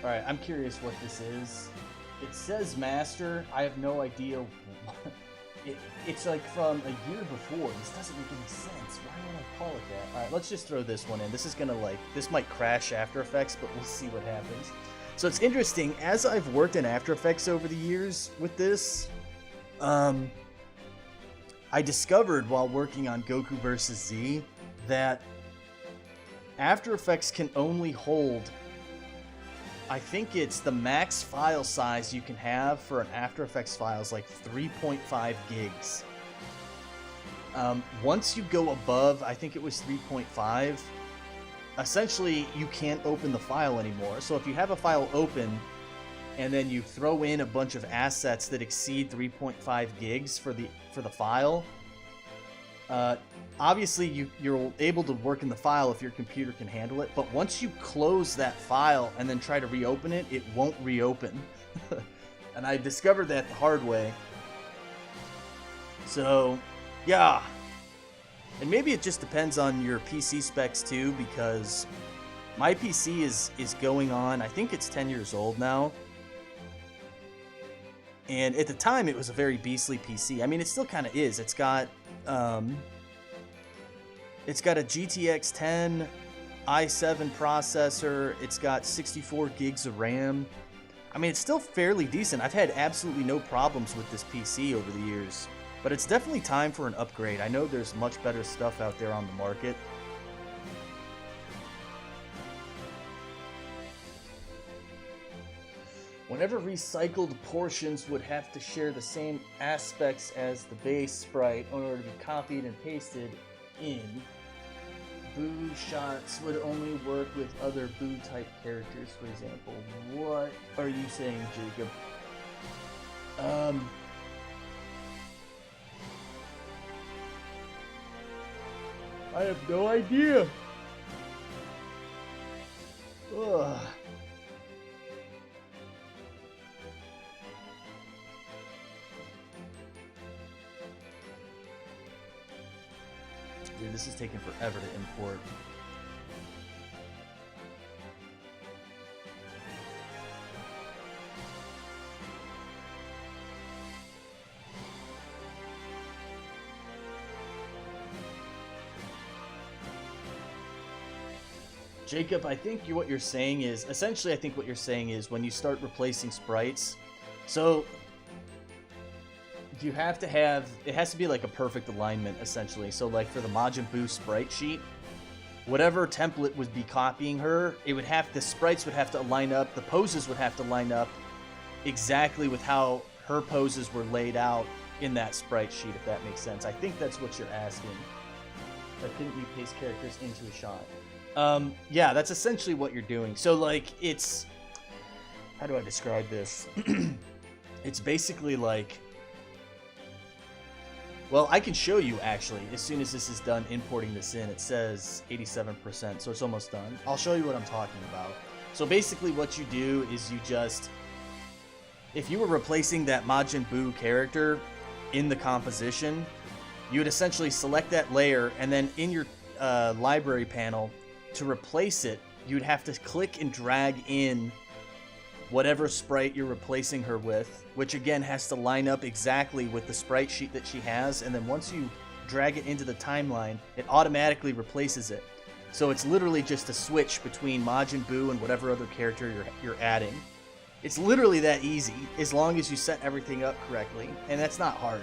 Alright, I'm curious what this is. It says master. I have no idea. It's like from a year before. This doesn't make any sense. Why would I call it that? Alright, let's just throw this one in. This is gonna this might crash After Effects, but we'll see what happens. So it's interesting, as I've worked in After Effects over the years with this, I discovered while working on Goku vs. Z that After Effects can only hold, I think it's the max file size you can have for an After Effects file is like 3.5 gigs. Once you go above, I think it was 3.5, essentially you can't open the file anymore. So if you have a file open and then you throw in a bunch of assets that exceed 3.5 gigs for the file, obviously you're able to work in the file if your computer can handle it, but once you close that file and then try to reopen it, it won't reopen. And I discovered that the hard way. So, yeah. And maybe it just depends on your PC specs too, because my PC is going on, I think it's 10 years old now. And at the time, it was a very beastly PC. I mean, it still kind of is. It's got a GTX 10 i7 processor. It's got 64 gigs of RAM. I mean, it's still fairly decent. I've had absolutely no problems with this PC over the years. But it's definitely time for an upgrade. I know there's much better stuff out there on the market. Whenever recycled portions would have to share the same aspects as the base sprite in order to be copied and pasted in, Buu shots would only work with other Buu type characters, for example. What are you saying, Jacob? I have no idea. Ugh. Dude, this is taking forever to import. Jacob, I think what you're saying is, essentially I think what you're saying is when you start replacing sprites, so you have to have, it has to be like a perfect alignment essentially. So like for the Majin Buu sprite sheet, whatever template would be copying her, it would have, the sprites would have to line up, the poses would have to line up exactly with how her poses were laid out in that sprite sheet, if that makes sense. I think that's what you're asking. But couldn't you paste characters into a shot? Yeah, that's essentially what you're doing. So like it's how do I describe this? It's basically like, well, I can show you actually. As soon as this is done importing this in, it says 87%, so it's almost done. I'll show you what I'm talking about. So basically what you do is you just, if you were replacing that Majin Buu character in the composition, you would essentially select that layer, and then in your library panel, to replace it, you'd have to click and drag in whatever sprite you're replacing her with, which again has to line up exactly with the sprite sheet that she has, and then once you drag it into the timeline, it automatically replaces it. So it's literally just a switch between Majin Buu and whatever other character you're adding. It's literally that easy, as long as you set everything up correctly, and that's not hard.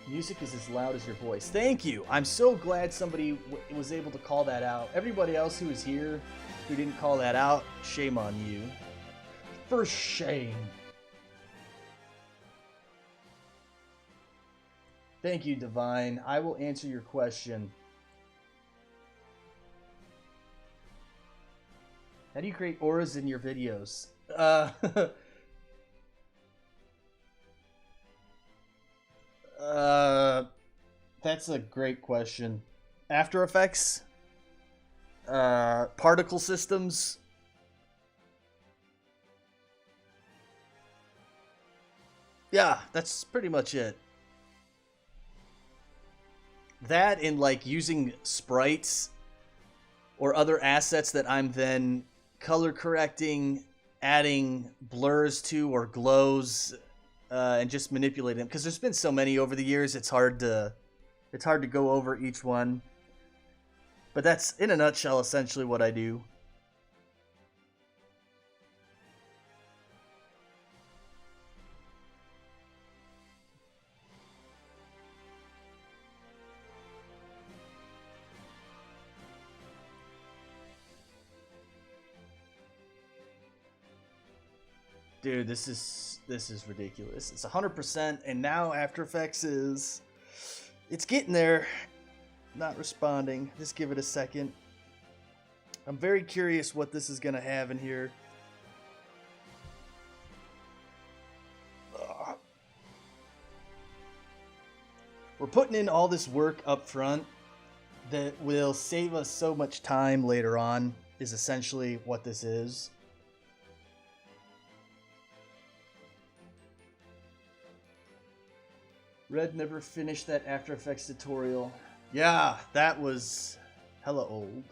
Music is as loud as your voice. Thank you. I'm so glad somebody was able to call that out. Everybody else who was here who didn't call that out, shame on you. For shame. Thank you, Divine. I will answer your question. How do you create auras in your videos? That's a great question. After Effects, particle systems. Yeah, that's pretty much it. That and like using sprites or other assets that I'm then color correcting, adding blurs to or glows, and just manipulating them, because there's been so many over the years. It's hard to go over each one, but that's in a nutshell essentially what I do. Dude, this is ridiculous. It's 100%, and now After Effects it's getting there. Not responding. Just give it a second. I'm very curious what this is gonna have in here. We're putting in all this work up front that will save us so much time later on, is essentially what this is. Red never finished that After Effects tutorial. Yeah, that was hella old.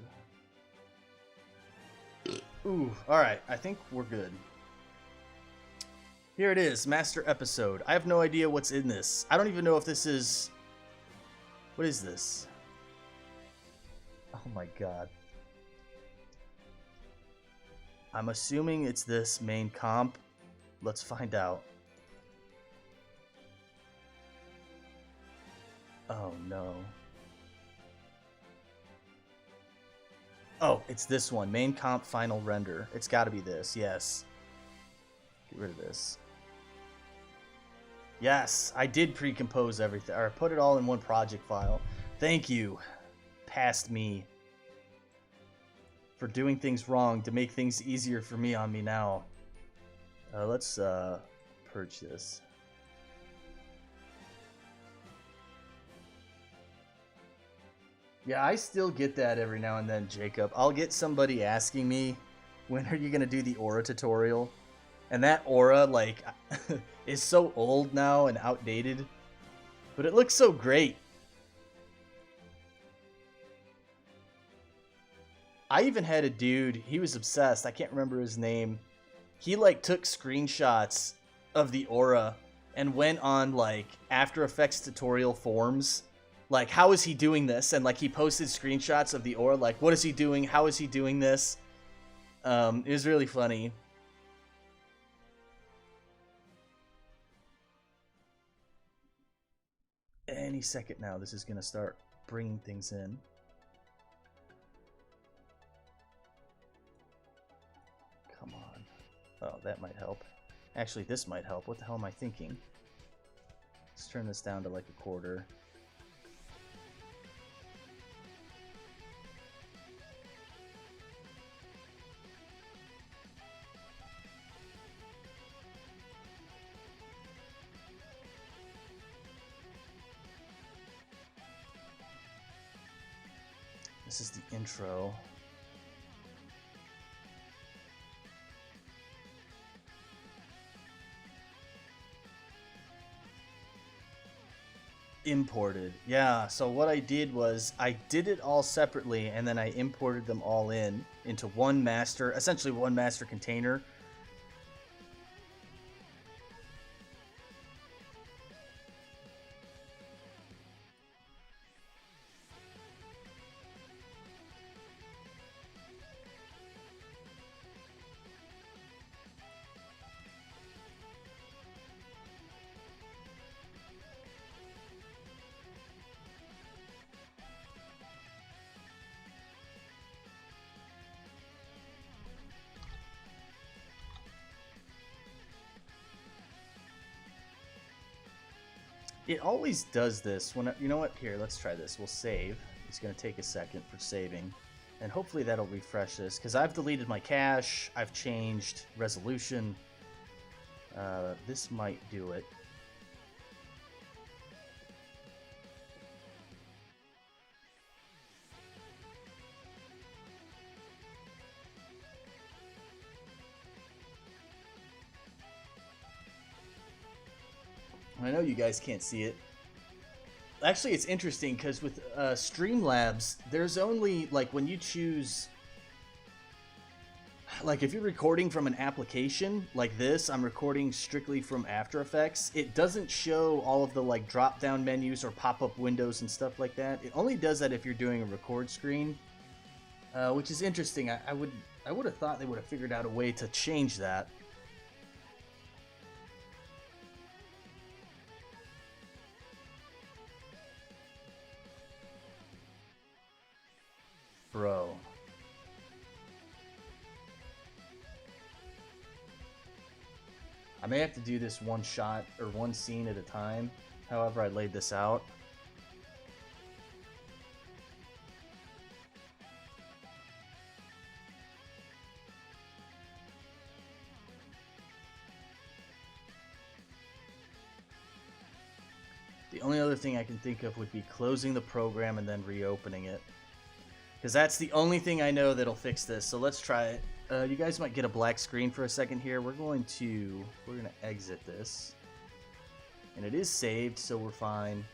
Ooh, alright, I think we're good. Here it is, Master Episode. I have no idea what's in this. I don't even know if this is... What is this? Oh my god. I'm assuming it's this main comp. Let's find out. Oh no. Oh, it's this one. Main comp final render. It's gotta be this, yes. Get rid of this. Yes, I did pre-compose everything, or put it all in one project file. Thank you, past me, for doing things wrong to make things easier for me on me now. Let's purge this. Yeah, I still get that every now and then, Jacob. I'll get somebody asking me, when are you going to do the aura tutorial? And that aura, like, is so old now and outdated. But it looks so great. I even had a dude, he was obsessed. I can't remember his name. He, like, took screenshots of the aura and went on, like, After Effects tutorial forums. Like, how is he doing this? And, like, he posted screenshots of the aura. Like, what is he doing? How is he doing this? It was really funny. Any second now, this is going to start bringing things in. Come on. Oh, that might help. Actually, this might help. What the hell am I thinking? Let's turn this down to like a quarter. This is the intro. Imported. Yeah, so what I did was I did it all separately and then I imported them all into one master, essentially one master container. It always does this when, you know what, here, let's try this. We'll save. It's going to take a second for saving. And hopefully that'll refresh this, because I've deleted my cache, I've changed resolution. This might do it. I know you guys can't see it. Actually, it's interesting because with Streamlabs, there's only, like, when you choose, like, if you're recording from an application like this, I'm recording strictly from After Effects, it doesn't show all of the, like, drop-down menus or pop-up windows and stuff like that. It only does that if you're doing a record screen, which is interesting. I would have thought they would have figured out a way to change that. Bro. I may have to do this one shot or one scene at a time, however I laid this out. The only other thing I can think of would be closing the program and then reopening it, because that's the only thing I know that'll fix this. So let's try it. You guys might get a black screen for a second here. We're gonna exit this, and it is saved, so we're fine.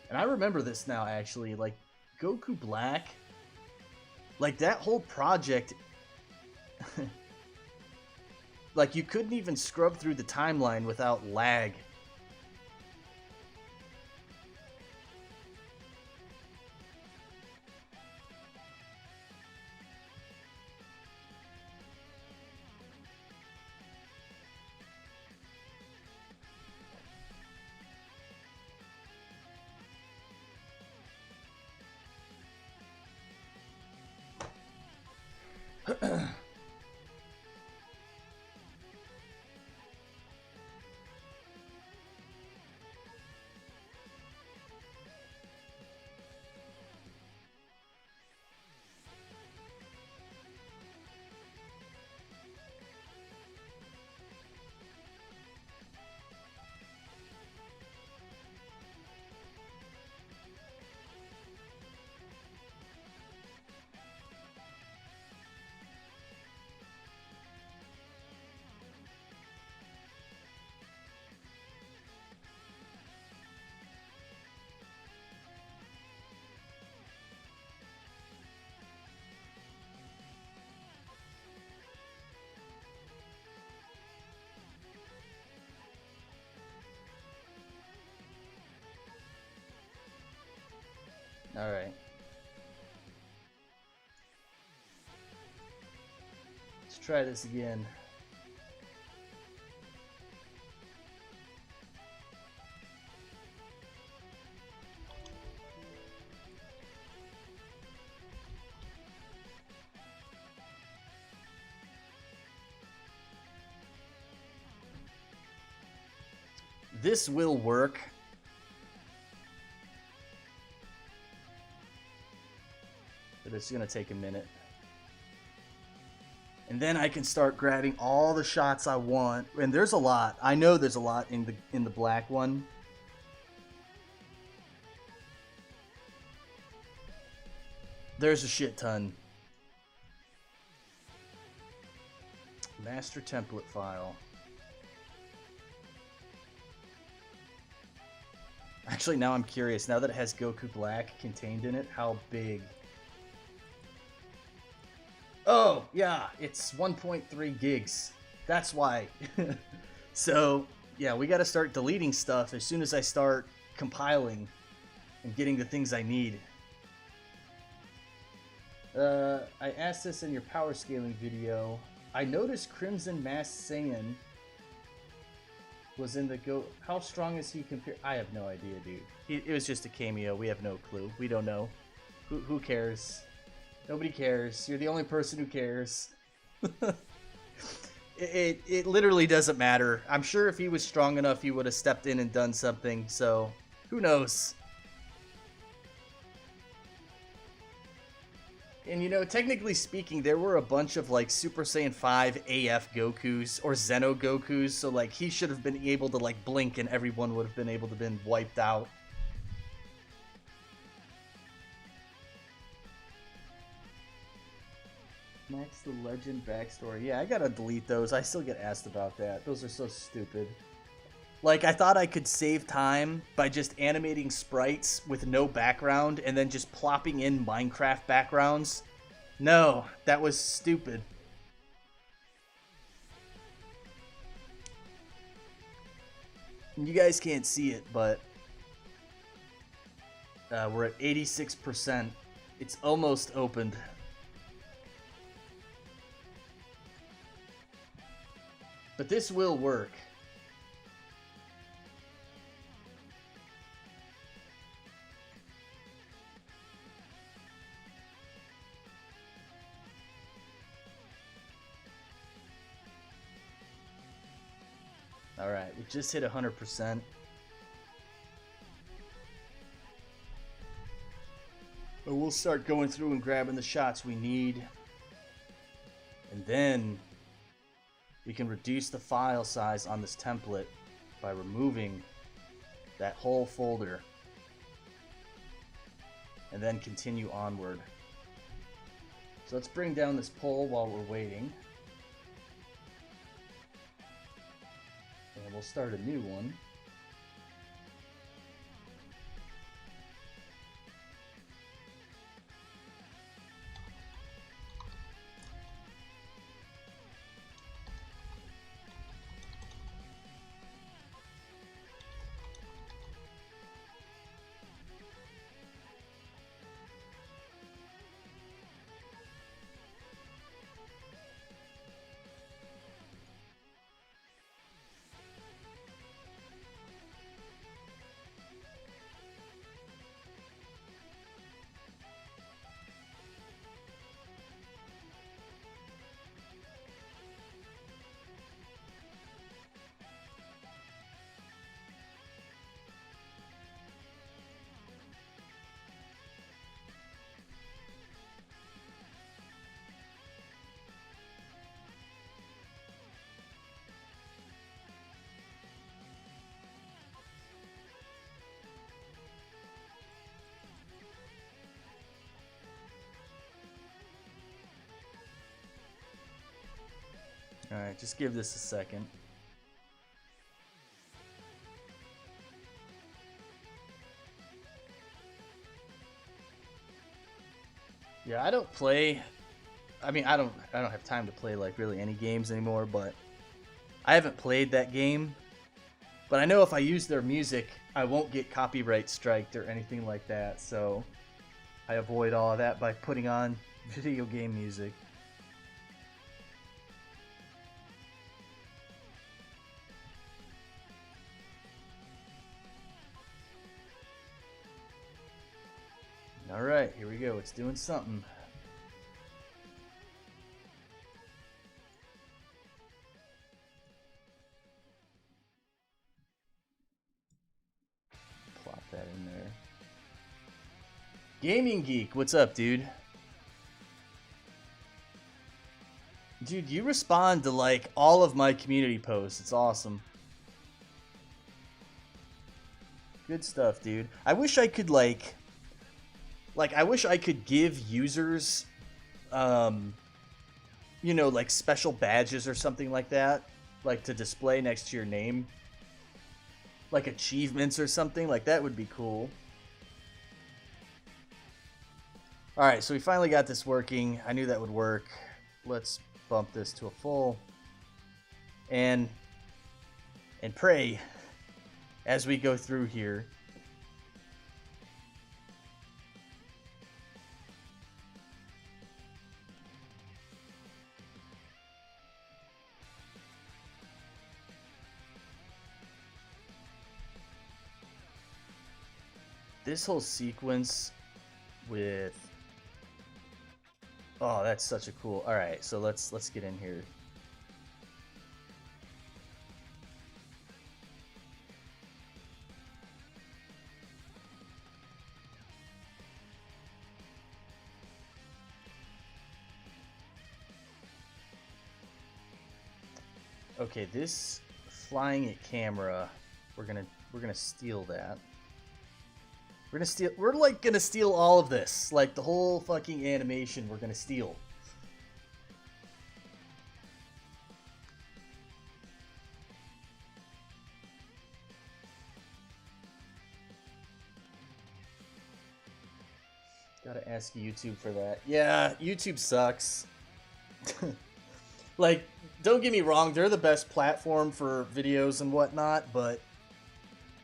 And I remember this now, actually, like Goku Black, like that whole project. Like, you couldn't even scrub through the timeline without lag. All right. Let's try this again. This will work. But it's gonna take a minute. And then I can start grabbing all the shots I want. And there's a lot. I know there's a lot in the black one. There's a shit ton. Master template file. Actually, now I'm curious. Now that it has Goku Black contained in it, how big? Oh, yeah, it's 1.3 gigs. That's why. So, yeah, we got to start deleting stuff as soon as I start compiling and getting the things I need. I asked this in your power scaling video. I noticed Crimson Masked Saiyan was in the Go. How strong is he compared? I have no idea, dude. It was just a cameo. We have no clue. We don't know. Who cares? Nobody cares. You're the only person who cares. It literally doesn't matter. I'm sure if he was strong enough, he would have stepped in and done something. So, who knows? And you know, technically speaking, there were a bunch of like Super Saiyan 5 AF Gokus or Zeno Gokus, so like he should have been able to like blink and everyone would have been able to been wiped out. Max the Legend backstory. Yeah, I gotta delete those. I still get asked about that. Those are so stupid. Like, I thought I could save time by just animating sprites with no background and then just plopping in Minecraft backgrounds. No, that was stupid. You guys can't see it, but we're at 86%. It's almost opened. But this will work. Alright, we just hit 100%. But we'll start going through and grabbing the shots we need. And then we can reduce the file size on this template by removing that whole folder. And then continue onward. So let's bring down this poll while we're waiting. And we'll start a new one. Alright, just give this a second. Yeah, I don't play. I mean, I don't have time to play like really any games anymore, but I haven't played that game. But I know if I use their music, I won't get copyright striked or anything like that, so I avoid all of that by putting on video game music. Alright, here we go. It's doing something. Plop that in there. Gaming Geek, what's up, dude? Dude, you respond to like all of my community posts. It's awesome. Good stuff, dude. I wish I could like Like, I wish I could give users, you know, like special badges or something like that, like to display next to your name. Like achievements or something, like that would be cool. Alright, so we finally got this working. I knew that would work. Let's bump this to a full. And pray as we go through here. This whole sequence with... Oh, that's such a cool... Alright, so let's get in here. Okay, this flying it camera, we're gonna steal that. We're like gonna steal all of this. Like the whole fucking animation we're gonna steal. Gotta ask YouTube for that. Yeah, YouTube sucks. Like, don't get me wrong, they're the best platform for videos and whatnot, but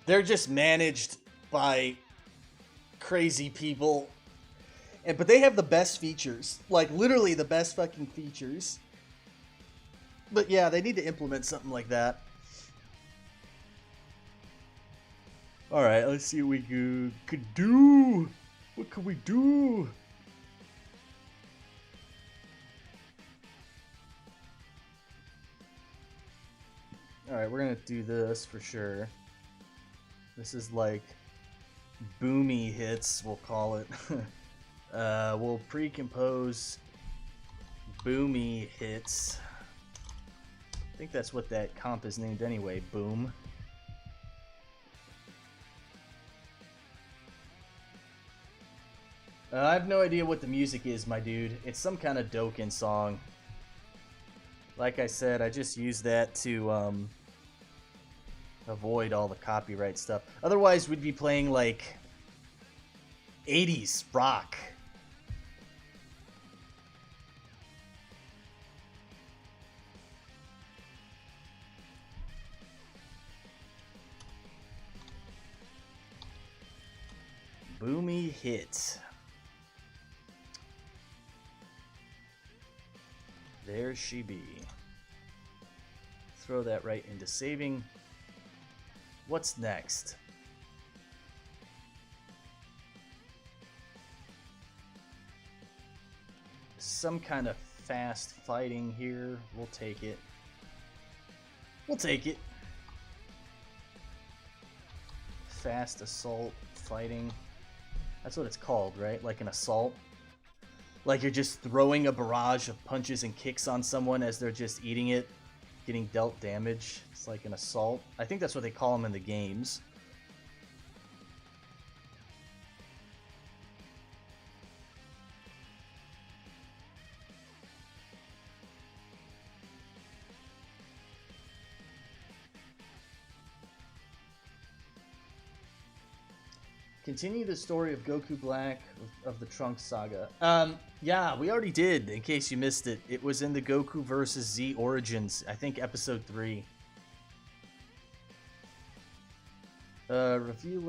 they're just managed by crazy people. But they have the best features. Like, literally the best fucking features. But yeah, they need to implement something like that. Alright, let's see what we could do. What could we do? Alright, we're gonna do this for sure. This is like boomy hits, we'll call it. We'll pre-compose boomy hits. I think that's what that comp is named anyway, Boom. I have no idea what the music is, my dude. It's some kind of Dokkan song. Like I said, I just use that to avoid all the copyright stuff. Otherwise, we'd be playing like 80s rock. Boomy hit. There she be. Throw that right into saving. What's next? Some kind of fast fighting here. We'll take it. We'll take it. Fast assault fighting. That's what it's called, right? Like an assault. Like you're just throwing a barrage of punches and kicks on someone as they're just eating it, getting dealt damage. It's like an assault. I think that's what they call them in the games. Continue the story of Goku Black of the Trunks saga. Yeah, we already did, in case you missed it. It was in the Goku vs. Z Origins, I think episode 3. Review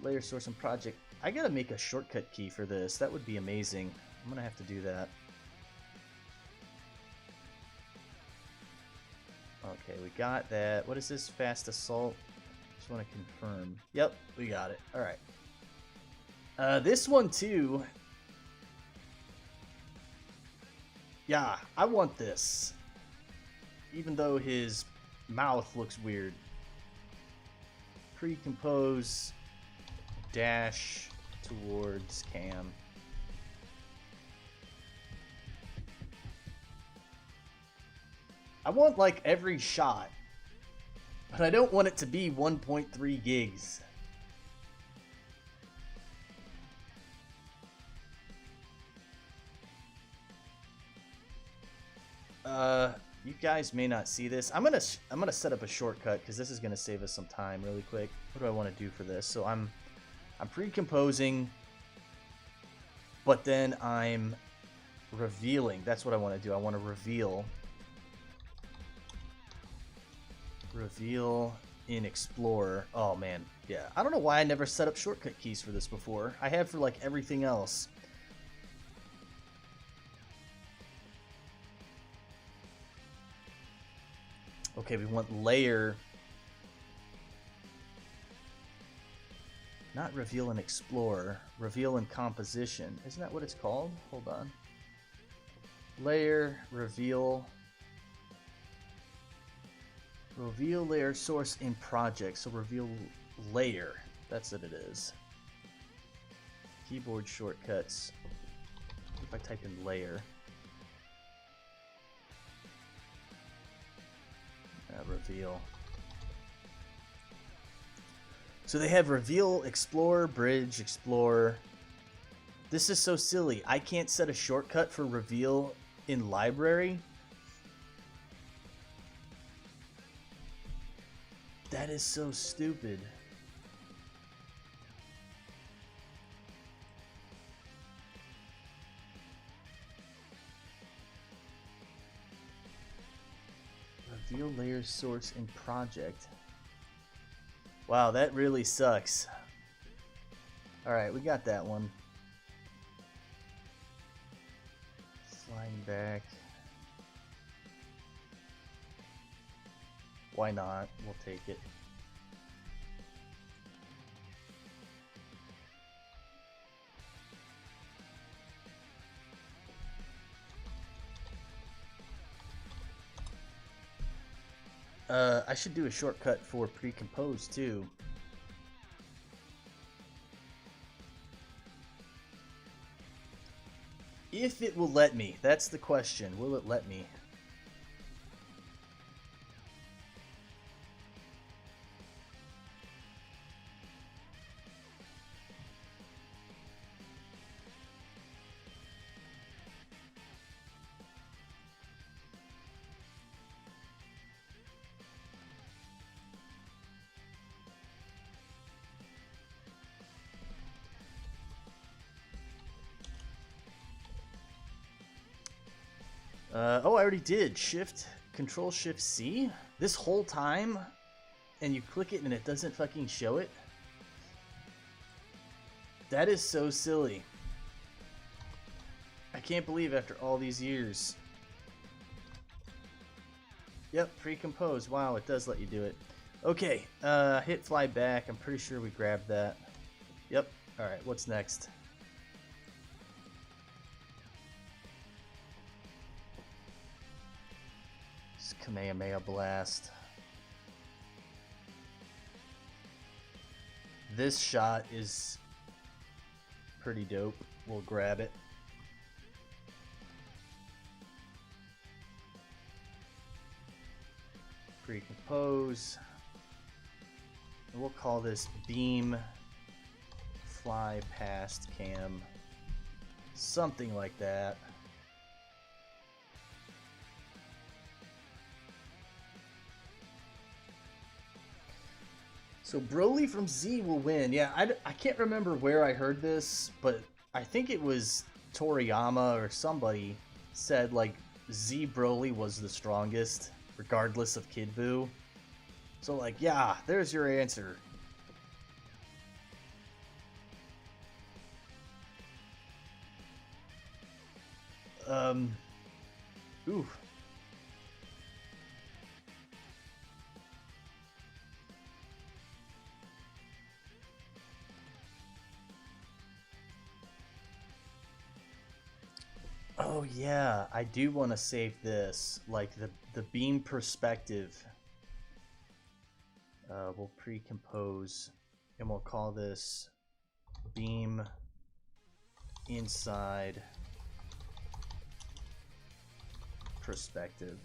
layer source and project. I gotta make a shortcut key for this. That would be amazing. I'm gonna have to do that. Okay, we got that. What is this? Fast assault? Just want to confirm. Yep, we got it. Alright. This one too. Yeah, I want this. Even though his mouth looks weird. Pre-compose dash towards cam. I want like every shot, but I don't want it to be 1.3 gigs. guys may not see this. I'm gonna set up a shortcut because this is gonna save us some time really quick. What do I want to do for this? So I'm pre-composing, but then I'm revealing. That's what I want to do. I want to reveal in Explorer. Oh man, yeah. I don't know why I never set up shortcut keys for this before. I have for like everything else. Okay, we want layer. Not reveal and explore. Reveal and composition. Isn't that what it's called? Hold on. Layer, reveal. Reveal layer source in project. So reveal layer. That's what it is. Keyboard shortcuts. If I type in layer. Reveal. So they have reveal, explore, bridge, explore. This is so silly. I can't set a shortcut for reveal in library. That is so stupid. Reveal layer source in project. Wow, that really sucks. Alright, we got that one. Sliding back. Why not? We'll take it. I should do a shortcut for pre-compose too. If it will let me, that's the question. Will it let me? Oh, I already did. Control Shift C? This whole time? And you click it and it doesn't fucking show it? That is so silly. I can't believe after all these years. Yep, pre-compose. Wow, it does let you do it. Okay, hit fly back. I'm pretty sure we grabbed that. Yep. Alright, what's next? Kamehameha Blast. This shot is pretty dope. We'll grab it. Pre-compose. And we'll call this beam fly past cam. Something like that. So Broly from Z will win. Yeah, I can't remember where I heard this, but I think it was Toriyama or somebody said like Z Broly was the strongest, regardless of Kid Buu. So like, yeah, there's your answer. Ooh. Oh yeah, I do want to save this, like the beam perspective. We'll pre-compose, and we'll call this beam inside perspective.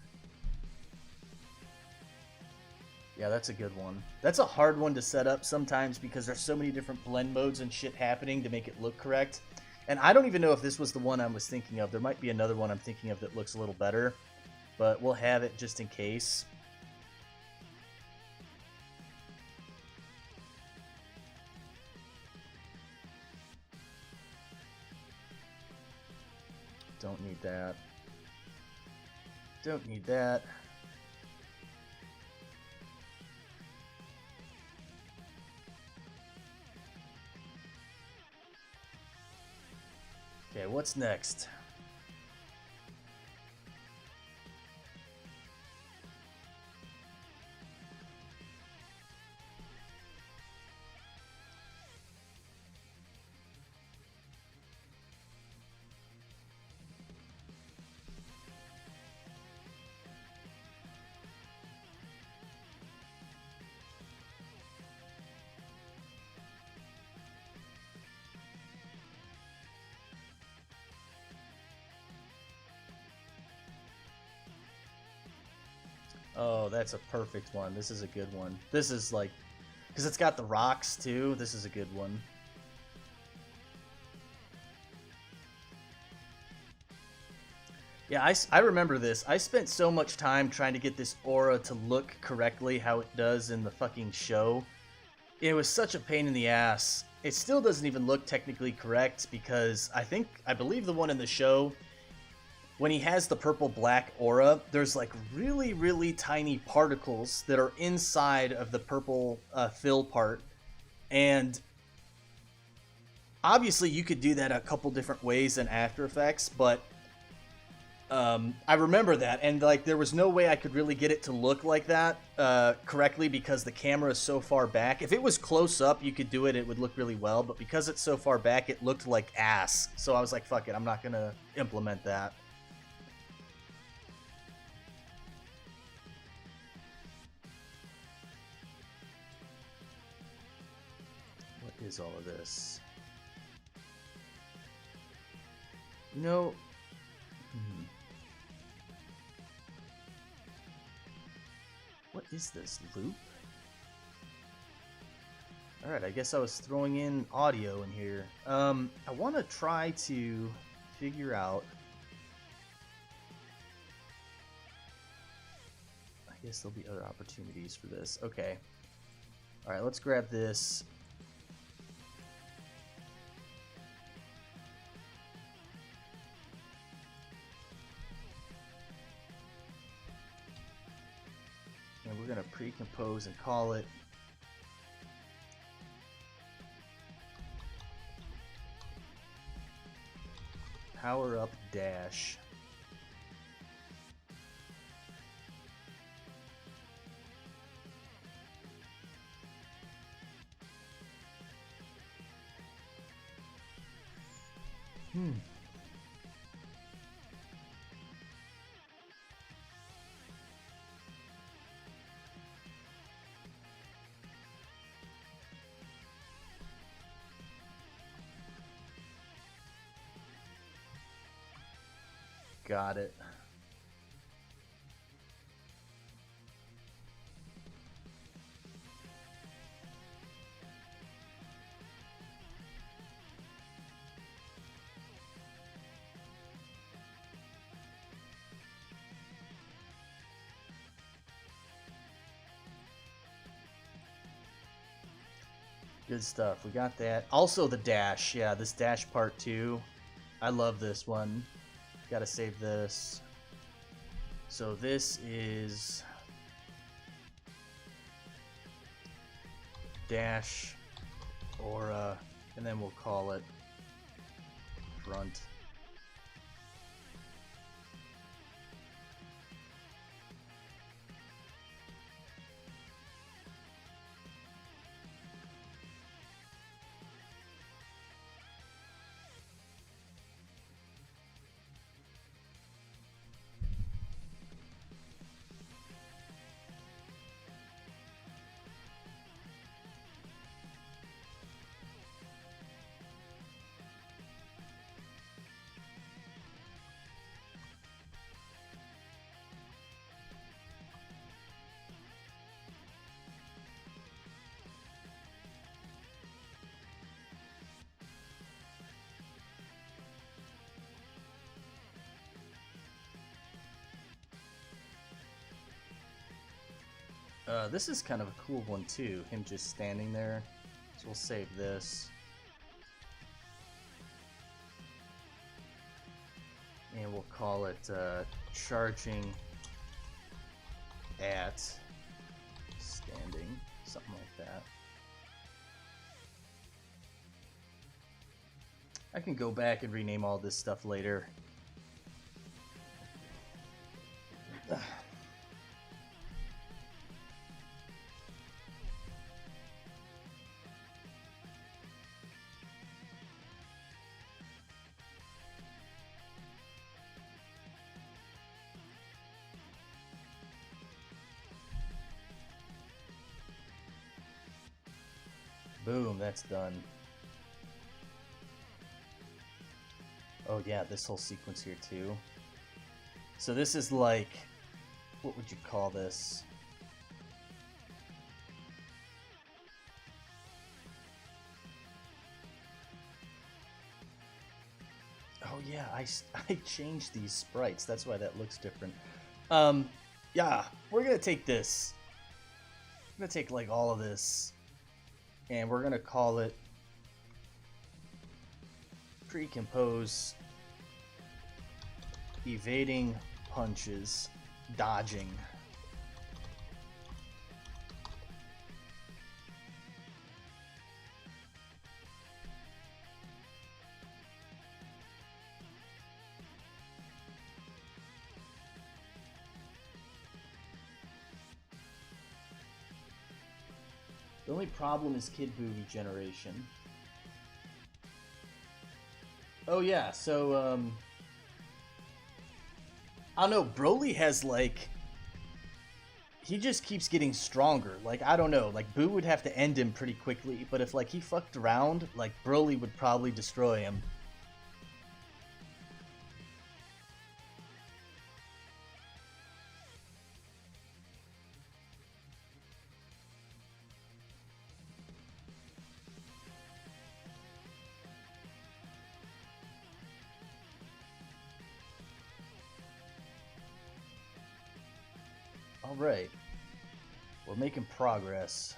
Yeah, that's a good one. That's a hard one to set up sometimes because there's so many different blend modes and shit happening to make it look correct. And I don't even know if this was the one I was thinking of. There might be another one I'm thinking of that looks a little better. but we'll have it just in case. Don't need that. Don't need that. Okay, what's next? Oh, that's a perfect one. This is a good one. This is like, because it's got the rocks too. This is a good one. Yeah, I remember this. I spent so much time trying to get this aura to look correctly how it does in the fucking show. It was such a pain in the ass. It still doesn't even look technically correct because I believe the one in the show, when he has the purple black aura, there's like really, really tiny particles that are inside of the purple fill part. And obviously you could do that a couple different ways in After Effects, but I remember that, and like there was no way I could really get it to look like that correctly because the camera is so far back. If it was close up, you could do it, it would look really well, but because it's so far back, it looked like ass. So I was like, fuck it, I'm not gonna implement that. What is all of this? You know... What is this, loop? Alright, I guess I was throwing in audio in here. I want to try to figure out... I guess there'll be other opportunities for this. Okay. Alright, let's grab this. And we're going to pre-compose and call it Power Up Dash. Got it. Good stuff. We got that. Also the dash. Yeah, this dash part 2. I love this one. Gotta save this. So this is dash aura, and then we'll call it front. This is kind of a cool one too, him just standing there. So we'll save this. And we'll call it charging at standing, something like that. I can go back and rename all this stuff later. Boom, that's done. Oh yeah, this whole sequence here too. So this is like, what would you call this? Oh yeah, I changed these sprites. That's why that looks different. Yeah, we're gonna take this. I'm gonna take like all of this, and we're gonna call it pre-compose evading punches, dodging. The only problem is Kid Buu regeneration. Oh yeah, so I don't know, Broly has like, he just keeps getting stronger. Like, I don't know, like Buu would have to end him pretty quickly, but if like he fucked around, like Broly would probably destroy him. Alright, we're making progress.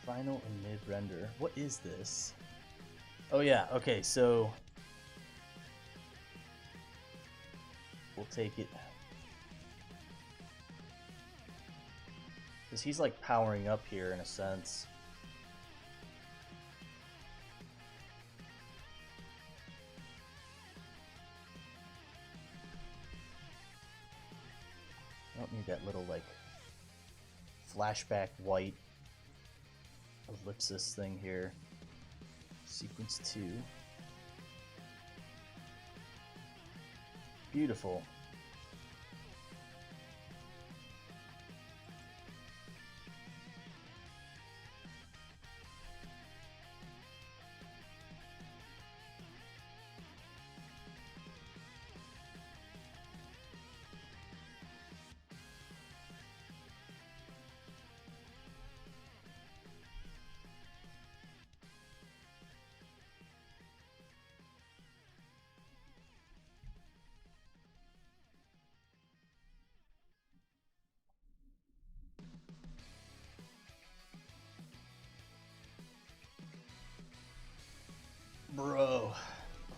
Final and mid render. What is this? Oh yeah, okay, so we'll take it. Because he's like powering up here in a sense. I don't need that little like flashback white ellipsis thing here. Sequence 2. Beautiful.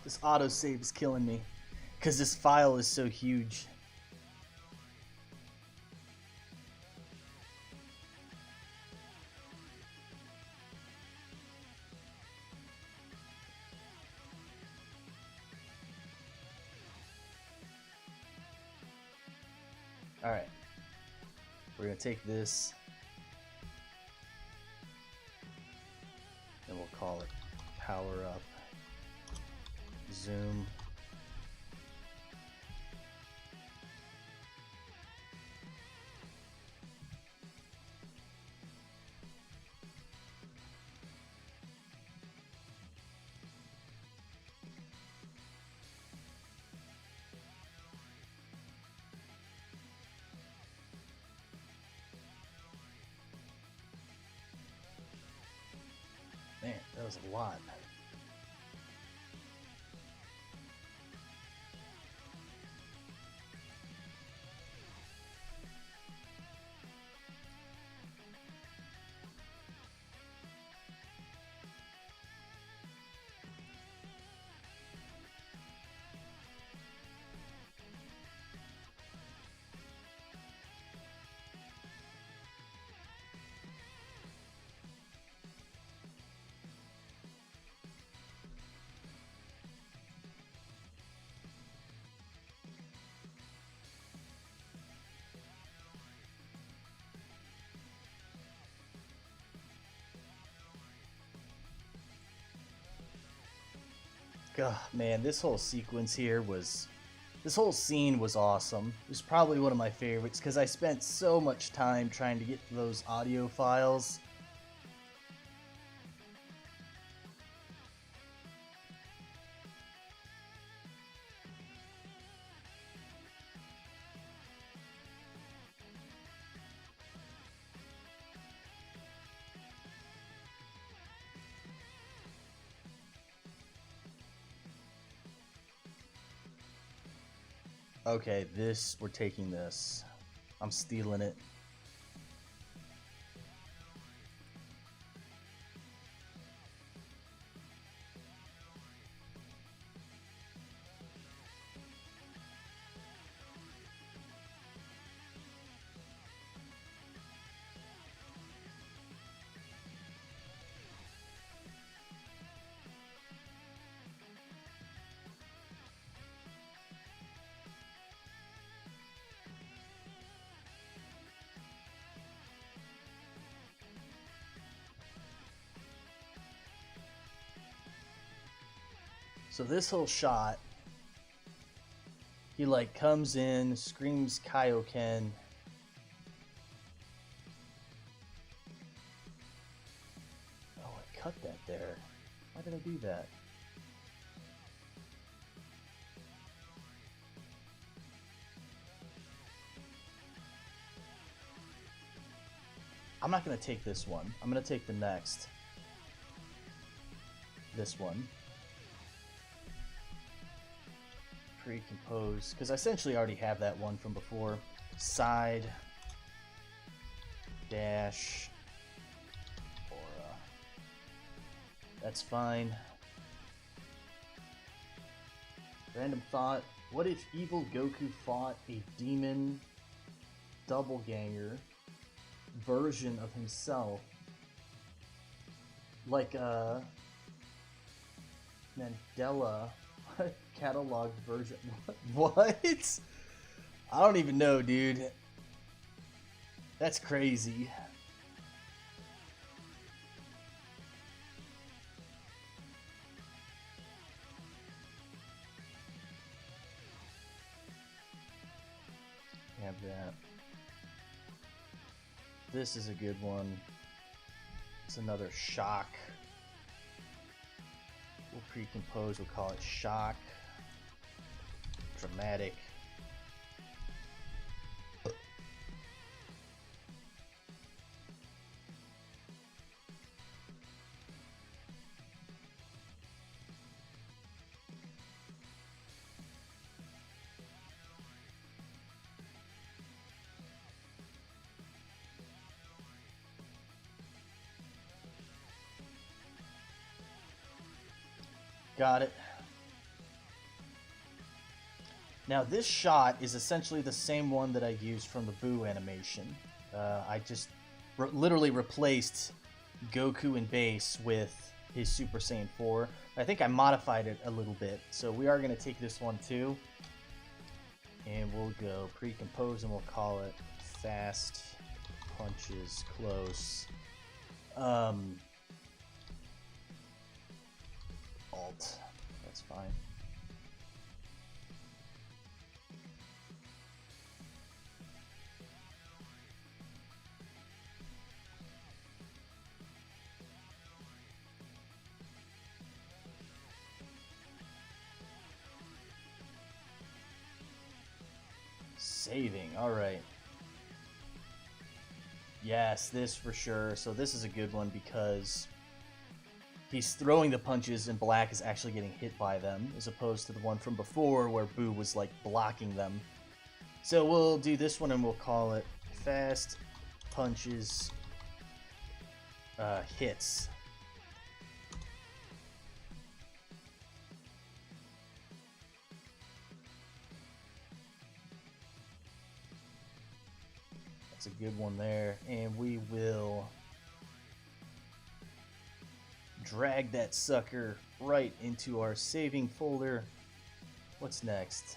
This autosave is killing me because this file is so huge. All right, we're gonna take this and we'll call it power up, zoom. Man, that was a lot. God, man, this whole sequence here was, this whole scene was awesome. It was probably one of my favorites because I spent so much time trying to get those audio files. Okay, we're taking this. I'm stealing it. So this whole shot, he like comes in, screams Kaioken. Oh, I cut that there. Why did I do that? I'm not gonna take this one. I'm gonna take the next. This one. Pre-compose, because I essentially already have that one from before. Side dash aura. That's fine. Random thought. What if evil Goku fought a demon doppelganger version of himself? Like a Mandela catalog version. What? I don't even know, dude. That's crazy. Have that. This is a good one. It's another shock. We'll pre-compose, we'll call it shock. Dramatic. Got it. Now this shot is essentially the same one that I used from the Buu animation. I just literally replaced Goku in base with his Super Saiyan 4. I think I modified it a little bit, so we are going to take this one too. And we'll go pre-compose and we'll call it fast punches close. Alt. That's fine. Saving, alright. Yes, this for sure. So this is a good one because he's throwing the punches and Black is actually getting hit by them, as opposed to the one from before where Buu was like blocking them. So we'll do this one and we'll call it fast punches hits. That's a good one there. And we will drag that sucker right into our saving folder. What's next?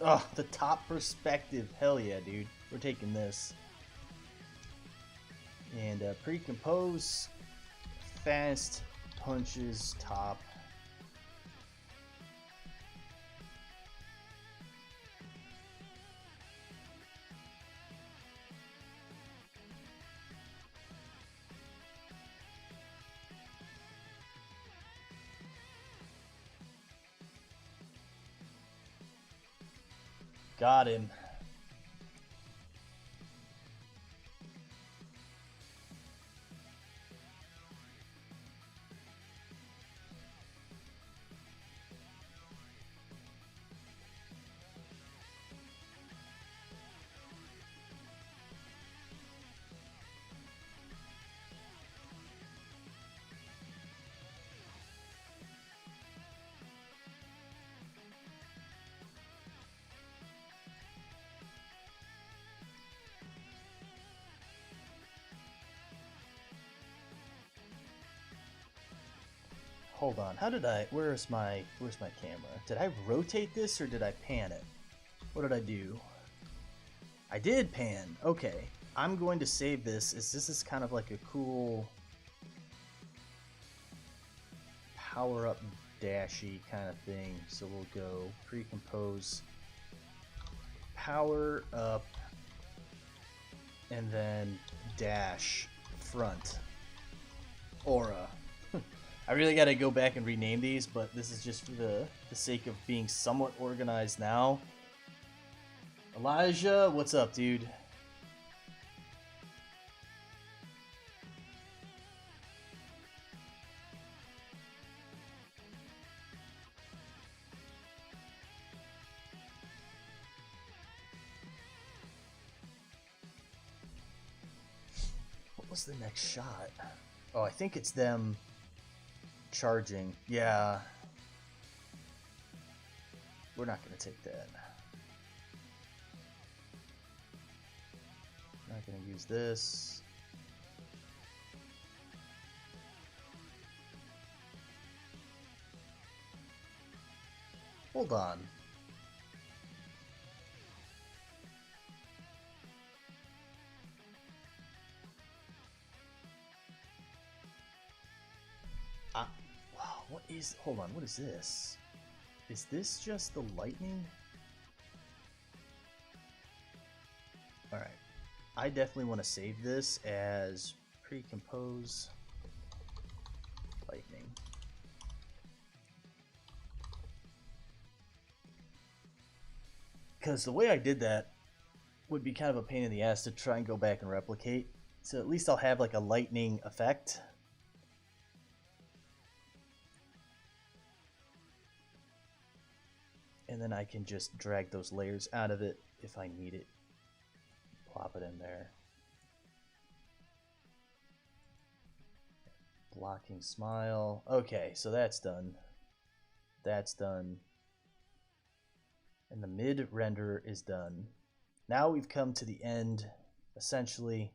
Oh, the top perspective. Hell yeah, dude. We're taking this. And pre-compose fast punches top. Got him. Hold on. How did I... Where's my camera? Did I rotate this or did I pan it? What did I do? I did pan. Okay. I'm going to save this as this is kind of like a cool power-up dashy kind of thing. So we'll go pre-compose power up and then dash front aura. I really gotta go back and rename these, but this is just for the sake of being somewhat organized now. Elijah, what's up, dude? What was the next shot? Oh, I think it's them charging. Yeah. We're not going to take that. Not going to use this. Hold on. What is... Hold on, what is this? Is this just the lightning? Alright. I definitely want to save this as pre-compose lightning. Because the way I did that would be kind of a pain in the ass to try and go back and replicate. So at least I'll have like a lightning effect. And then I can just drag those layers out of it if I need it. Plop it in there. Blocking smile. Okay, so that's done. That's done. And the mid render is done. Now we've come to the end, essentially.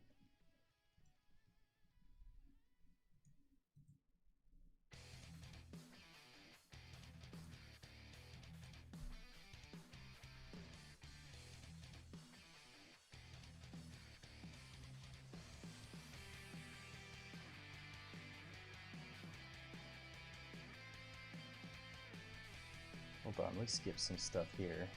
Hold on, let's skip some stuff here.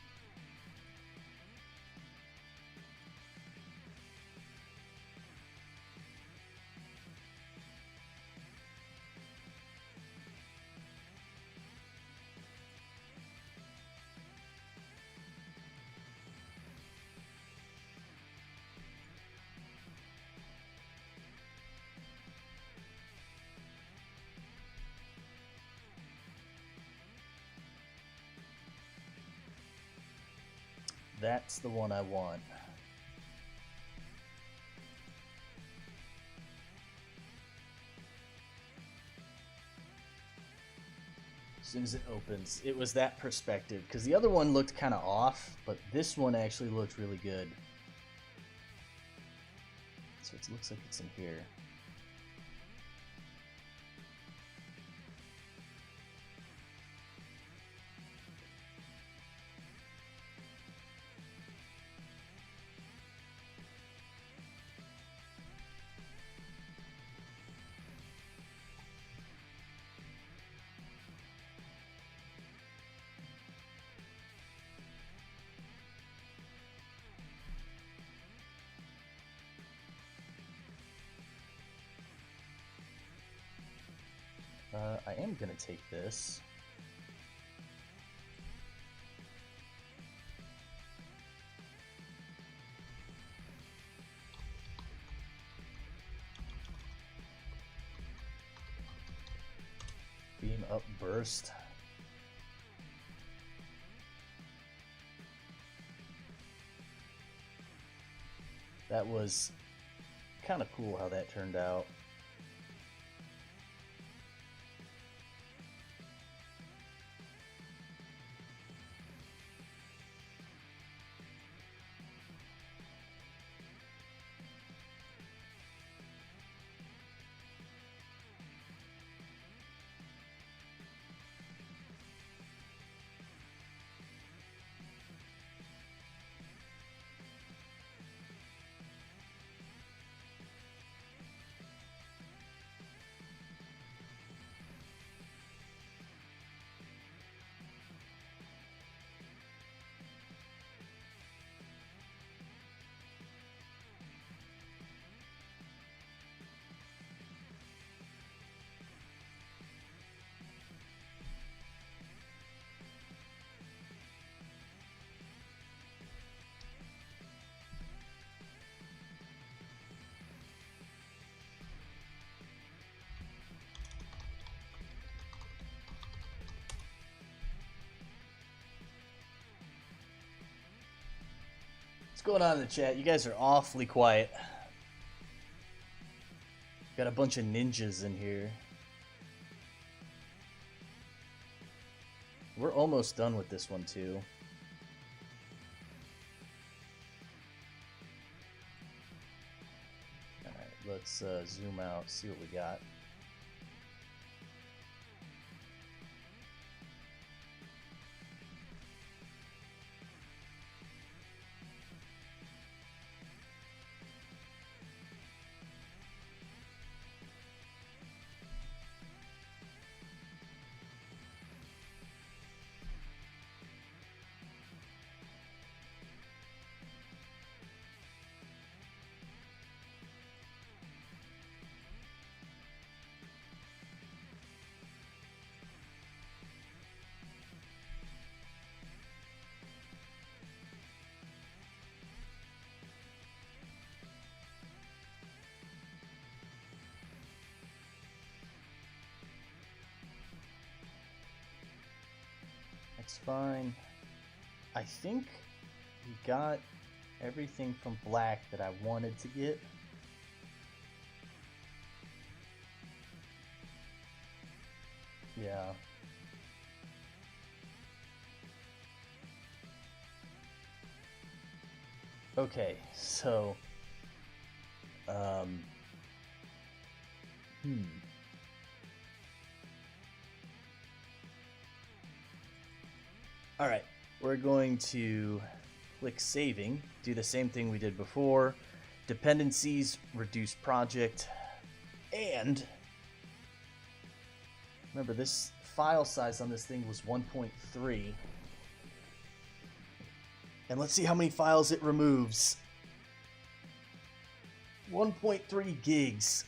That's the one I want. As soon as it opens, it was that perspective, because the other one looked kind of off, but this one actually looked really good. So it looks like it's in here. I am gonna take this. Beam up burst. That was kind of cool how that turned out. What's going on in the chat? You guys are awfully quiet. Got a bunch of ninjas in here. We're almost done with this one too. Alright, let's zoom out, see what we got. That's fine. I think we got everything from Black that I wanted to get. Yeah. Okay, so hmm. All right, we're going to click saving, do the same thing we did before, dependencies, reduce project, and remember this file size on this thing was 1.3. And let's see how many files it removes. 1.3 gigs.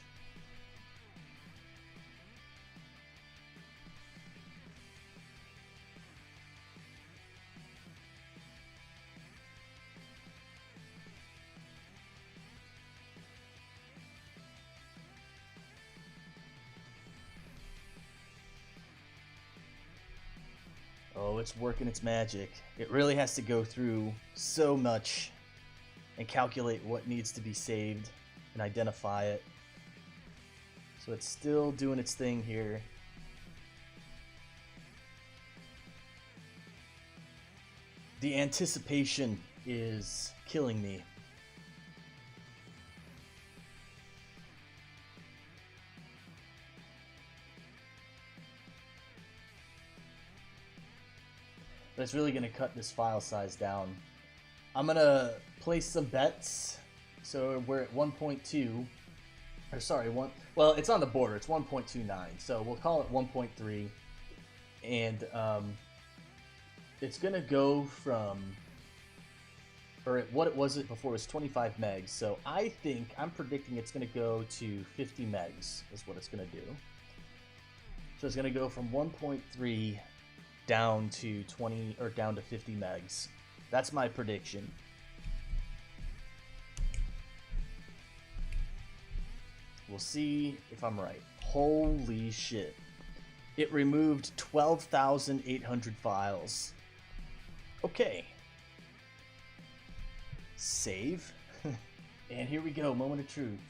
Oh, it's working its magic. It really has to go through so much and calculate what needs to be saved and identify it. So it's still doing its thing here. The anticipation is killing me. But it's really going to cut this file size down. I'm going to place some bets. So we're at 1.2. Or sorry, well, it's on the border. It's 1.29. So we'll call it 1.3. And it's going to go from, or what was it before? It was 25 megs. So I'm predicting it's going to go to 50 megs is what it's going to do. So it's going to go from 1.3 down to 20 or down to 50 megs. That's my prediction. We'll see if I'm right. Holy shit. It removed 12,800 files. Okay. Save. And here we go, moment of truth.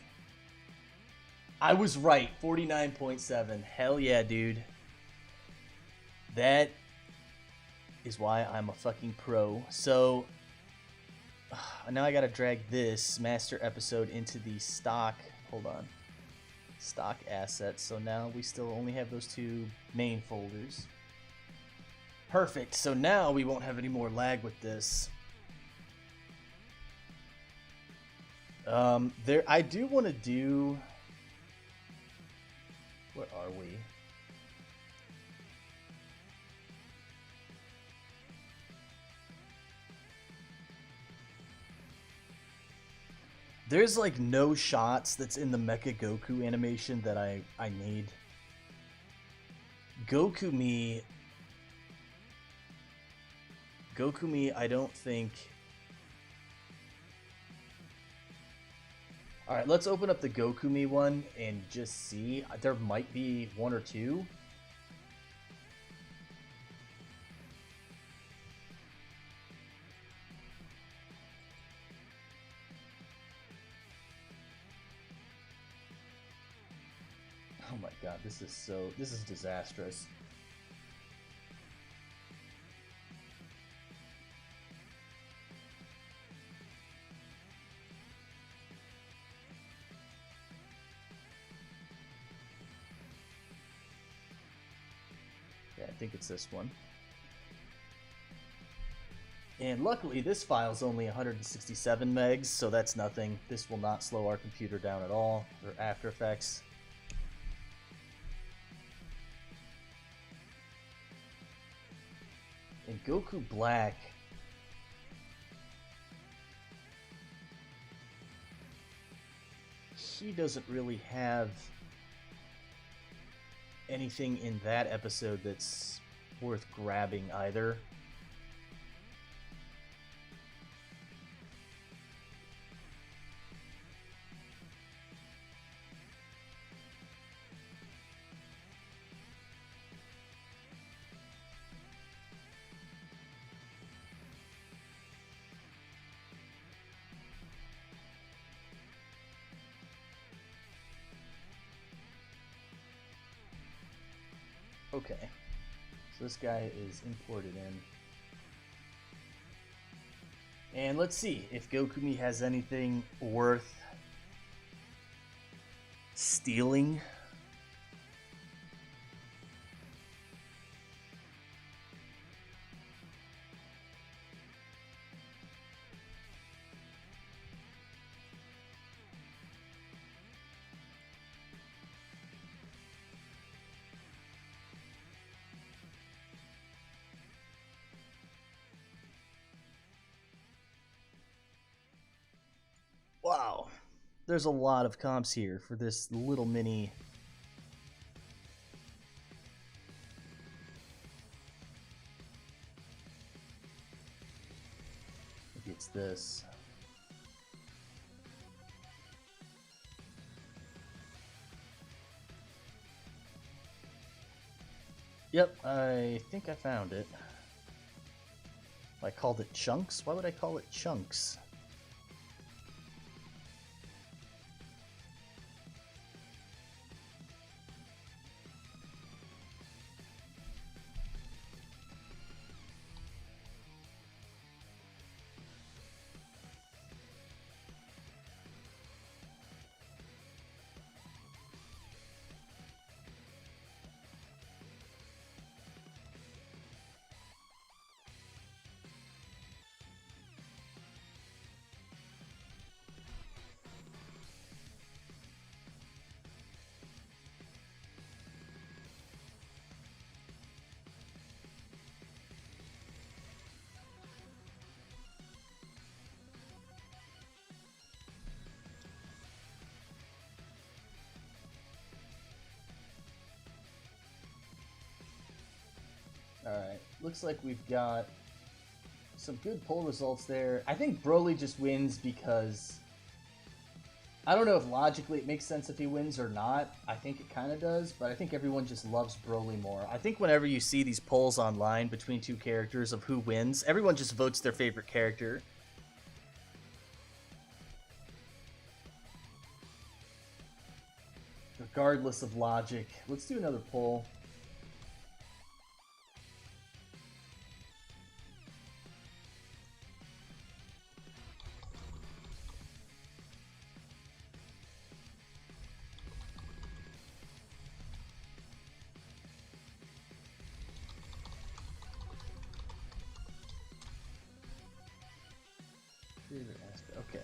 I was right, 49.7. Hell yeah, dude. That is why I'm a fucking pro. So now I gotta drag this master episode into the stock. Hold on. Stock assets. So now we still only have those two main folders. Perfect. So now we won't have any more lag with this. I do want to do. Where are we? There's like no shots that's in the Mecha Goku animation that I need. Goku Me, I don't think. Alright, let's open up the Goku Me one and just see. There might be one or two. Oh my god, this is disastrous. Yeah, I think it's this one. And luckily, this file is only 167 megs, so that's nothing. This will not slow our computer down at all, or After Effects. And Goku Black, he doesn't really have anything in that episode that's worth grabbing either. Okay, so this guy is imported in. And let's see if Gokumi has anything worth stealing. Wow, there's a lot of comps here for this little mini. Maybe it's this. Yep, I think I found it. I called it Chunks? Why would I call it Chunks? Alright, looks like we've got some good poll results there. I think Broly just wins because I don't know if logically it makes sense if he wins or not. I think it kind of does, but I think everyone just loves Broly more. I think whenever you see these polls online between two characters of who wins, everyone just votes their favorite character. Regardless of logic. Let's do another poll. Okay.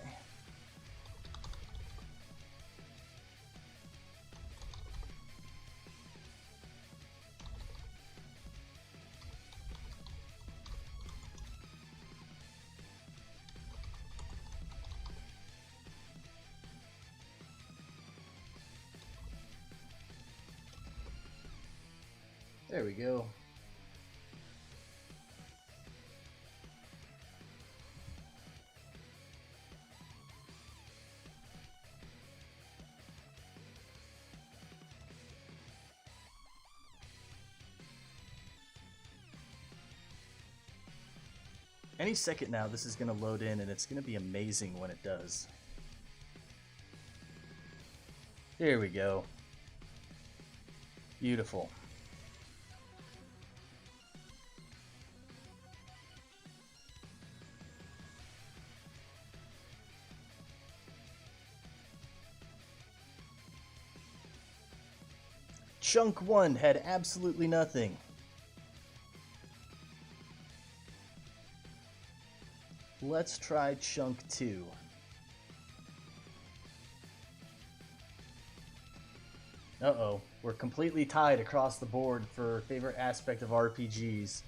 There we go. Any second now, this is going to load in, and it's going to be amazing when it does. Here we go. Beautiful. Chunk 1 had absolutely nothing. Let's try Chunk 2. Uh-oh, we're completely tied across the board for favorite aspect of RPGs.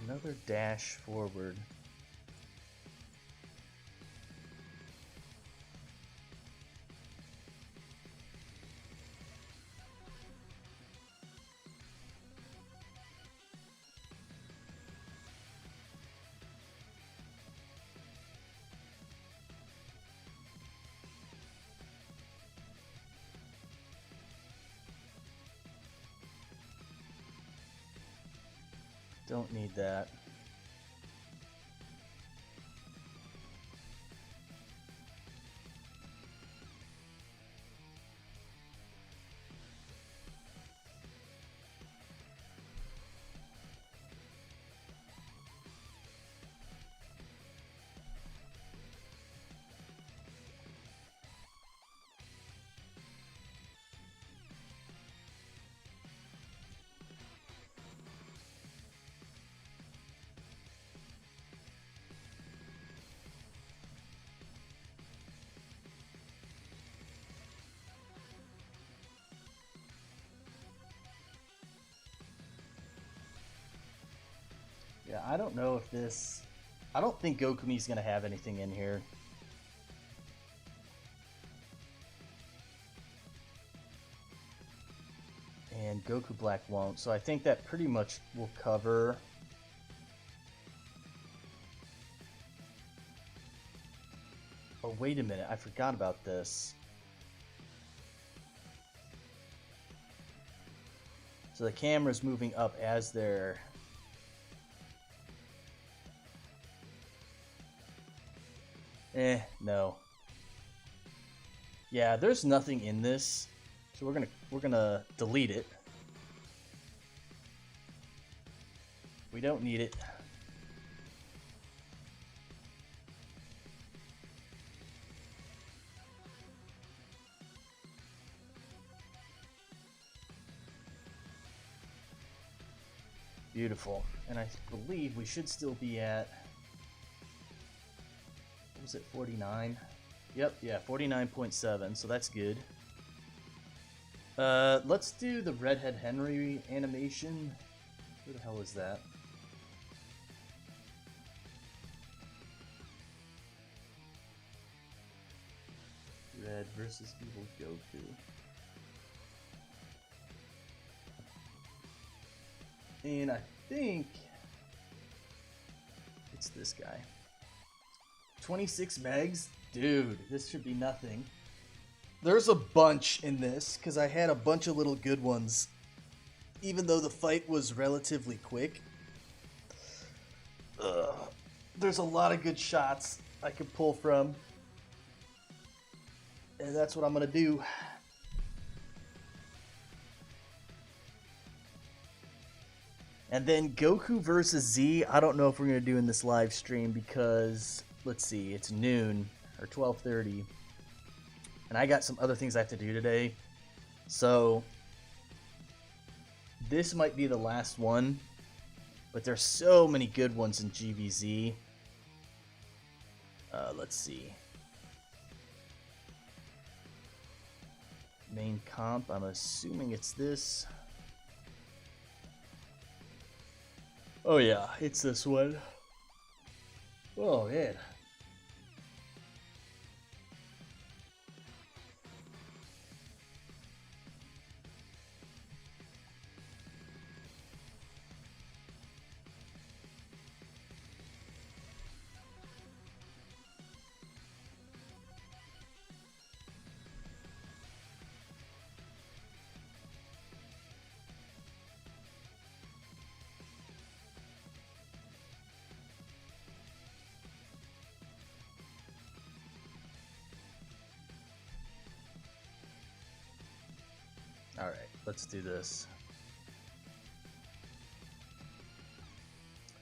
Another dash forward. Don't need that. I don't know if this... I don't think Gokumi's going to have anything in here. And Goku Black won't, so I think that pretty much will cover... Oh, wait a minute, I forgot about this. So the camera's moving up as they're... no. Yeah, there's nothing in this, so we're gonna delete it. We don't need it. Beautiful. And I believe we should still be at... What was it, 49? Yep, yeah, 49.7, so that's good. Let's do the TheRedHeadHenry animation. Who the hell is that? Red versus Evil Goku. And I think it's this guy. 26 megs? Dude, this should be nothing. There's a bunch in this, because I had a bunch of little good ones. Even though the fight was relatively quick. There's a lot of good shots I could pull from. And that's what I'm going to do. And then Goku versus Z, I don't know if we're going to do in this live stream because, let's see, it's noon or 12:30. And I got some other things I have to do today. So, this might be the last one. But there's so many good ones in GBZ. Let's see. Main comp, I'm assuming it's this. Oh yeah, it's this one. Oh man. Alright, let's do this.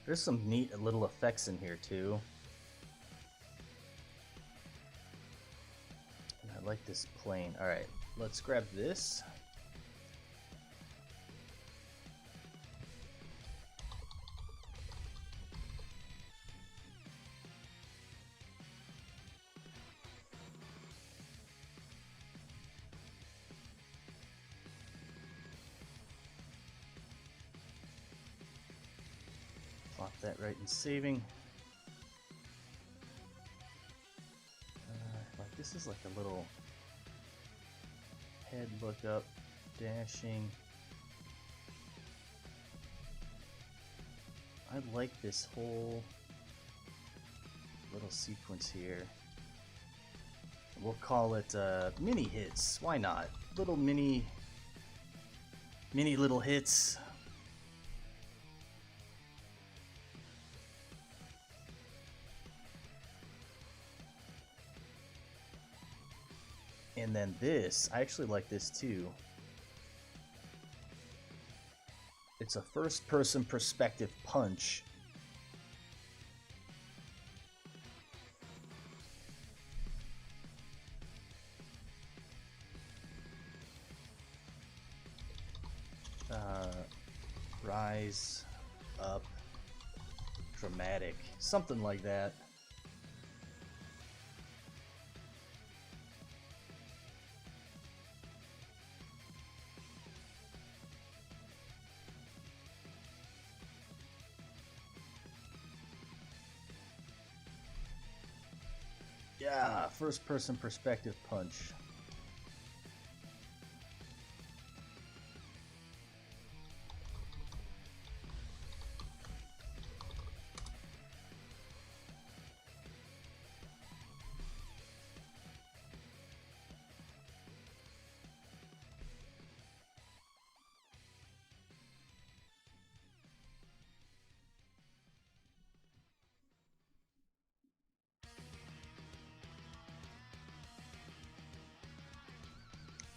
There's some neat little effects in here too. And I like this plane. Alright, let's grab this. Plop that right in saving. Like this is like a little head look up, dashing. I like this whole little sequence here. We'll call it mini hits. Why not? Little mini little hits. And then this, I actually like this too. It's a first-person perspective punch. Rise up, dramatic, something like that. Yeah, first person perspective punch.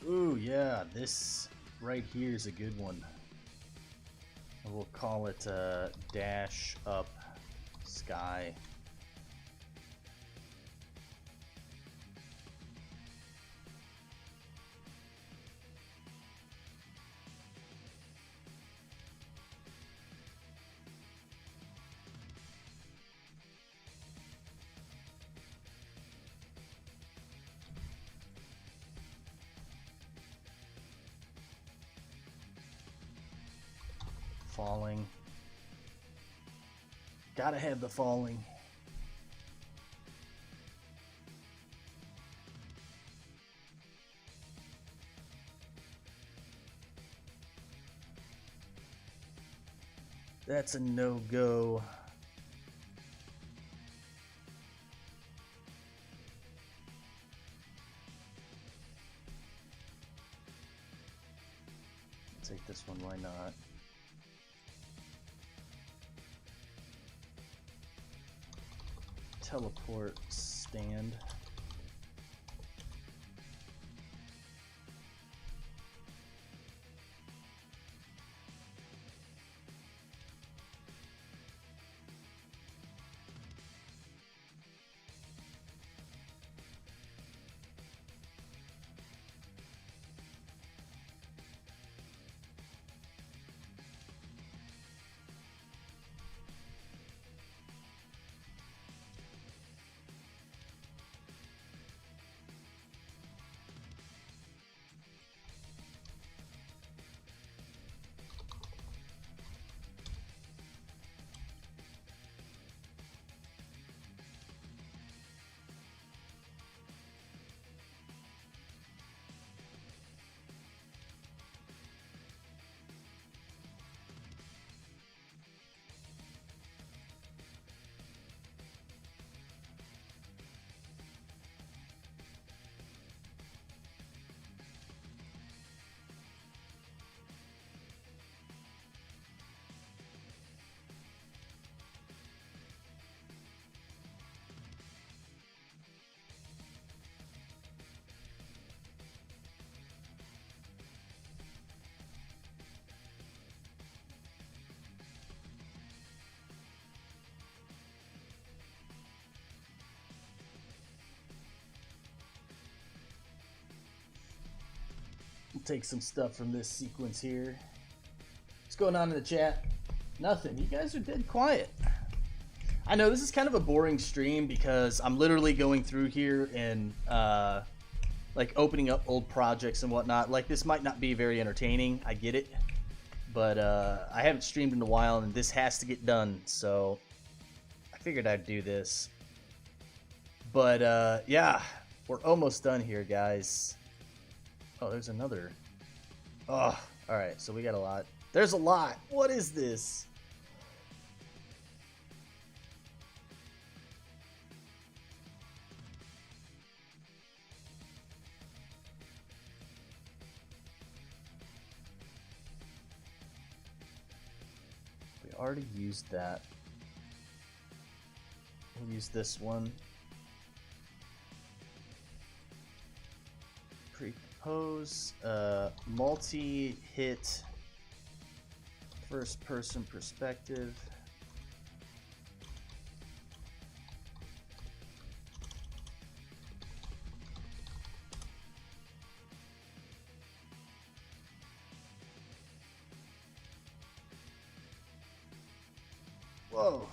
Ooh, yeah, this right here is a good one. We'll call it Dash Up Sky. Falling. Gotta have the falling. That's a no-go. Take this one, why not? Teleport stand. We'll take some stuff from this sequence here. What's going on in the chat? Nothing. You guys are dead quiet. I know this is kind of a boring stream because I'm literally going through here and like opening up old projects and whatnot. Like, this might not be very entertaining. I get it. But I haven't streamed in a while and this has to get done. So I figured I'd do this. But yeah, we're almost done here, guys. Oh, there's another. Oh, alright, so we got a lot. There's a lot. What is this? We already used that. We'll use this one. Pre-pose, multi-hit, first-person perspective. Whoa.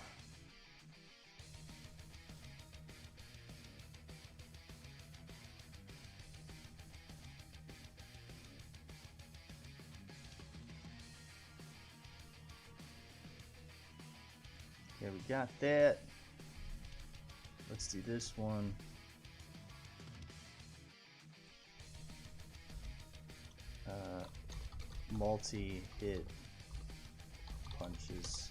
Okay, we got that. Let's do this one. multi-hit punches.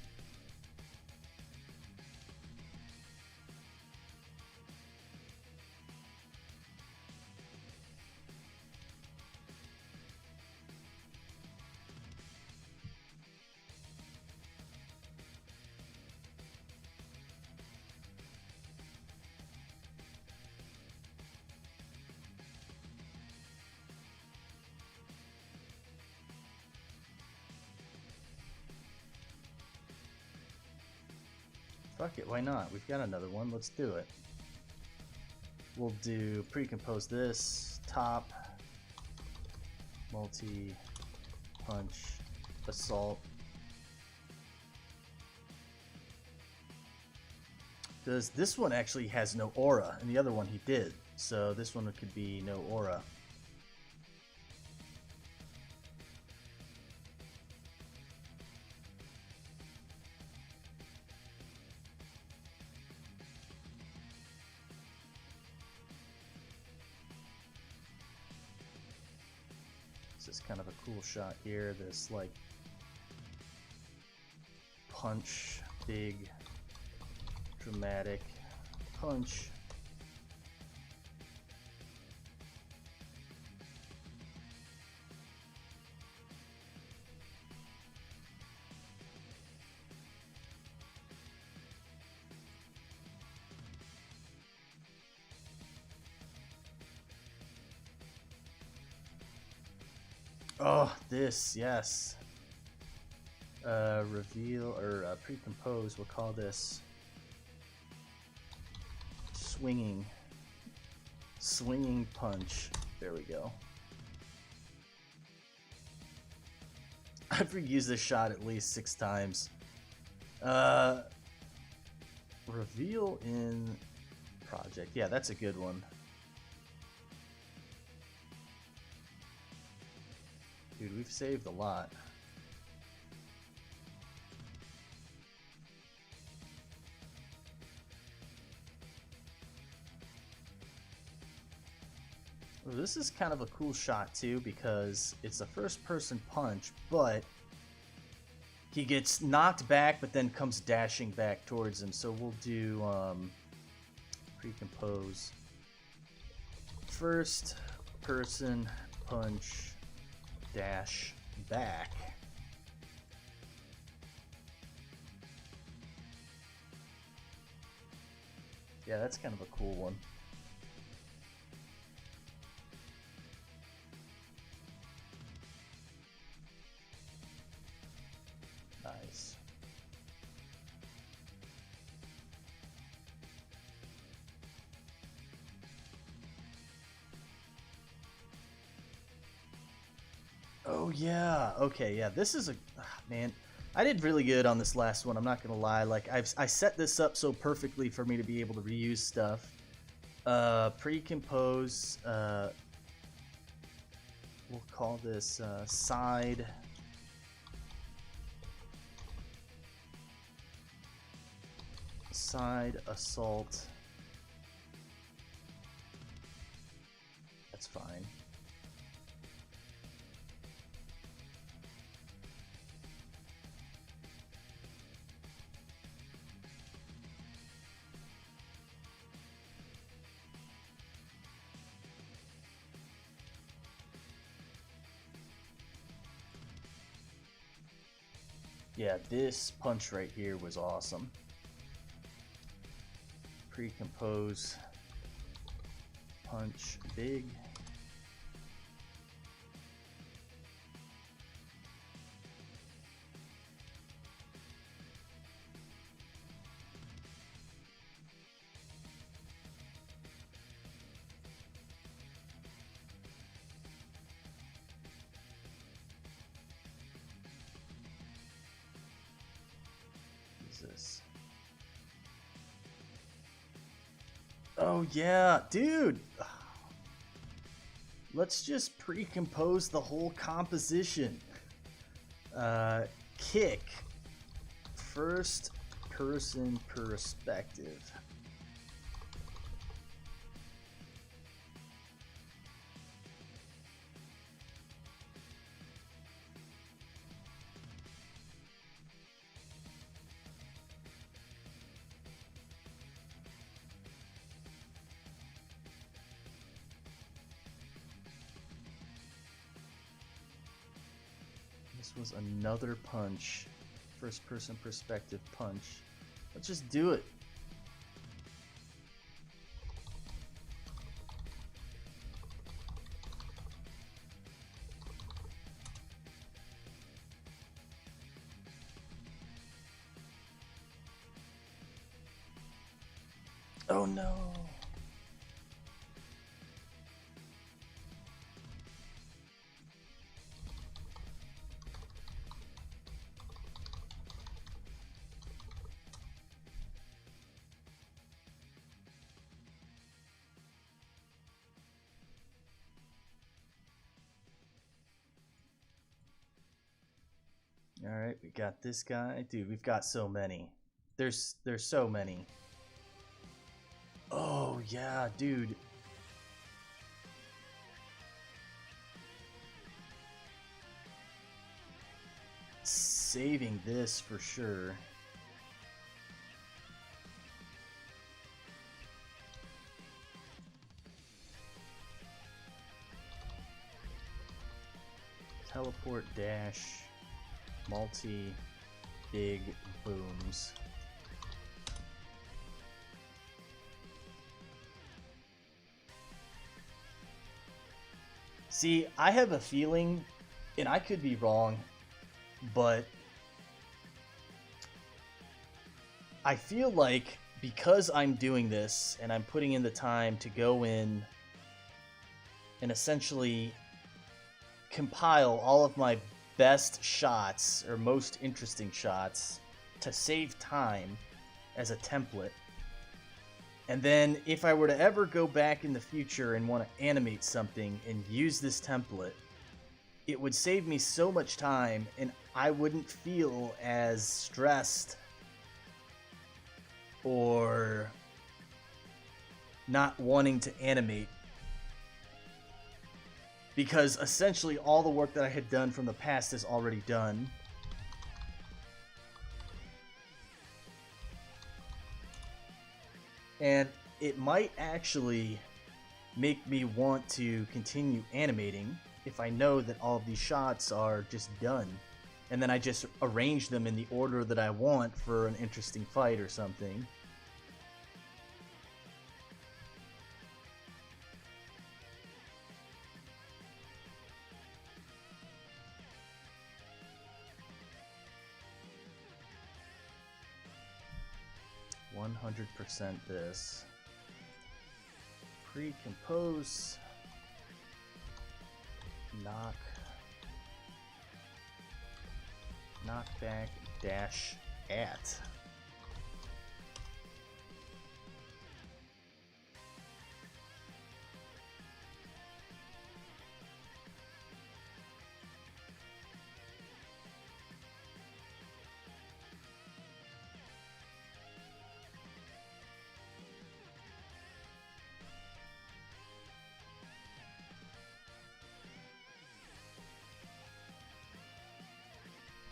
Fuck it, why not? We've got another one, let's do it. We'll do pre-compose this, top, multi-punch, assault. Because this one actually has no aura, and the other one he did. So this one could be no aura. This is kind of a cool shot here. This like punch, big, dramatic punch. Oh, this, yes. Reveal or pre-compose, we'll call this swinging punch. There we go. I've reused this shot at least 6 times. Reveal in project. Yeah, that's a good one. Dude, we've saved a lot. Well, this is kind of a cool shot too because it's a first-person punch, but he gets knocked back but then comes dashing back towards him. So we'll do pre-compose. First-person punch. Dash back. Yeah, that's kind of a cool one. Nice. Oh yeah, okay, yeah, this is a, man, I did really good on this last one, I'm not gonna lie. Like, I set this up so perfectly for me to be able to reuse stuff. Pre-compose, we'll call this side assault. That's fine. Yeah, this punch right here was awesome. Pre-compose, punch, big. Jesus. Oh yeah, dude. Let's just pre-compose the whole composition. Kick. First person perspective. This was another punch. First person perspective punch. Let's just do it. Oh no. All right, we got this guy. Dude, we've got so many. There's so many. Oh, yeah, dude. Saving this for sure. Teleport, dash, multi, big booms. See, I have a feeling, and I could be wrong, but I feel like because I'm doing this and I'm putting in the time to go in and essentially compile all of my best shots or most interesting shots to save time as a template. And then if I were to ever go back in the future and want to animate something and use this template, it would save me so much time and I wouldn't feel as stressed or not wanting to animate, because essentially all the work that I had done from the past is already done. And it might actually make me want to continue animating if I know that all of these shots are just done. And then I just arrange them in the order that I want for an interesting fight or something. %, this. Pre-compose. Knockback dash at.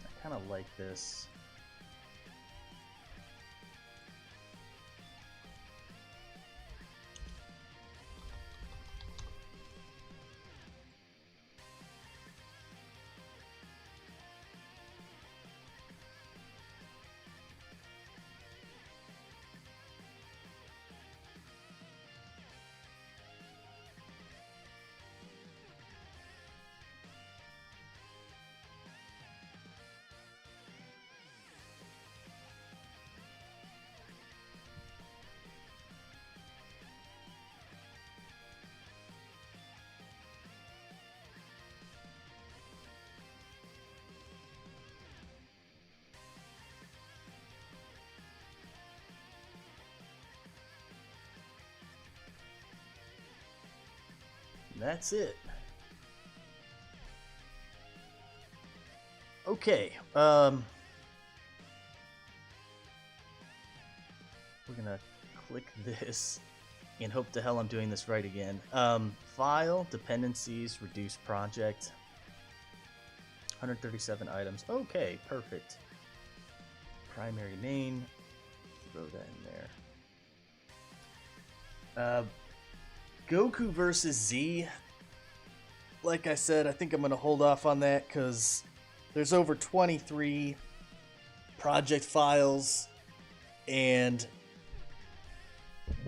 I kind of like this. That's it. Okay, we're gonna click this and hope to hell I'm doing this right again. File, dependencies, reduce project, 137 items. Okay, perfect. Primary main, throw that in there. Goku versus Z. Like I said, I think I'm going to hold off on that because there's over 23 project files, and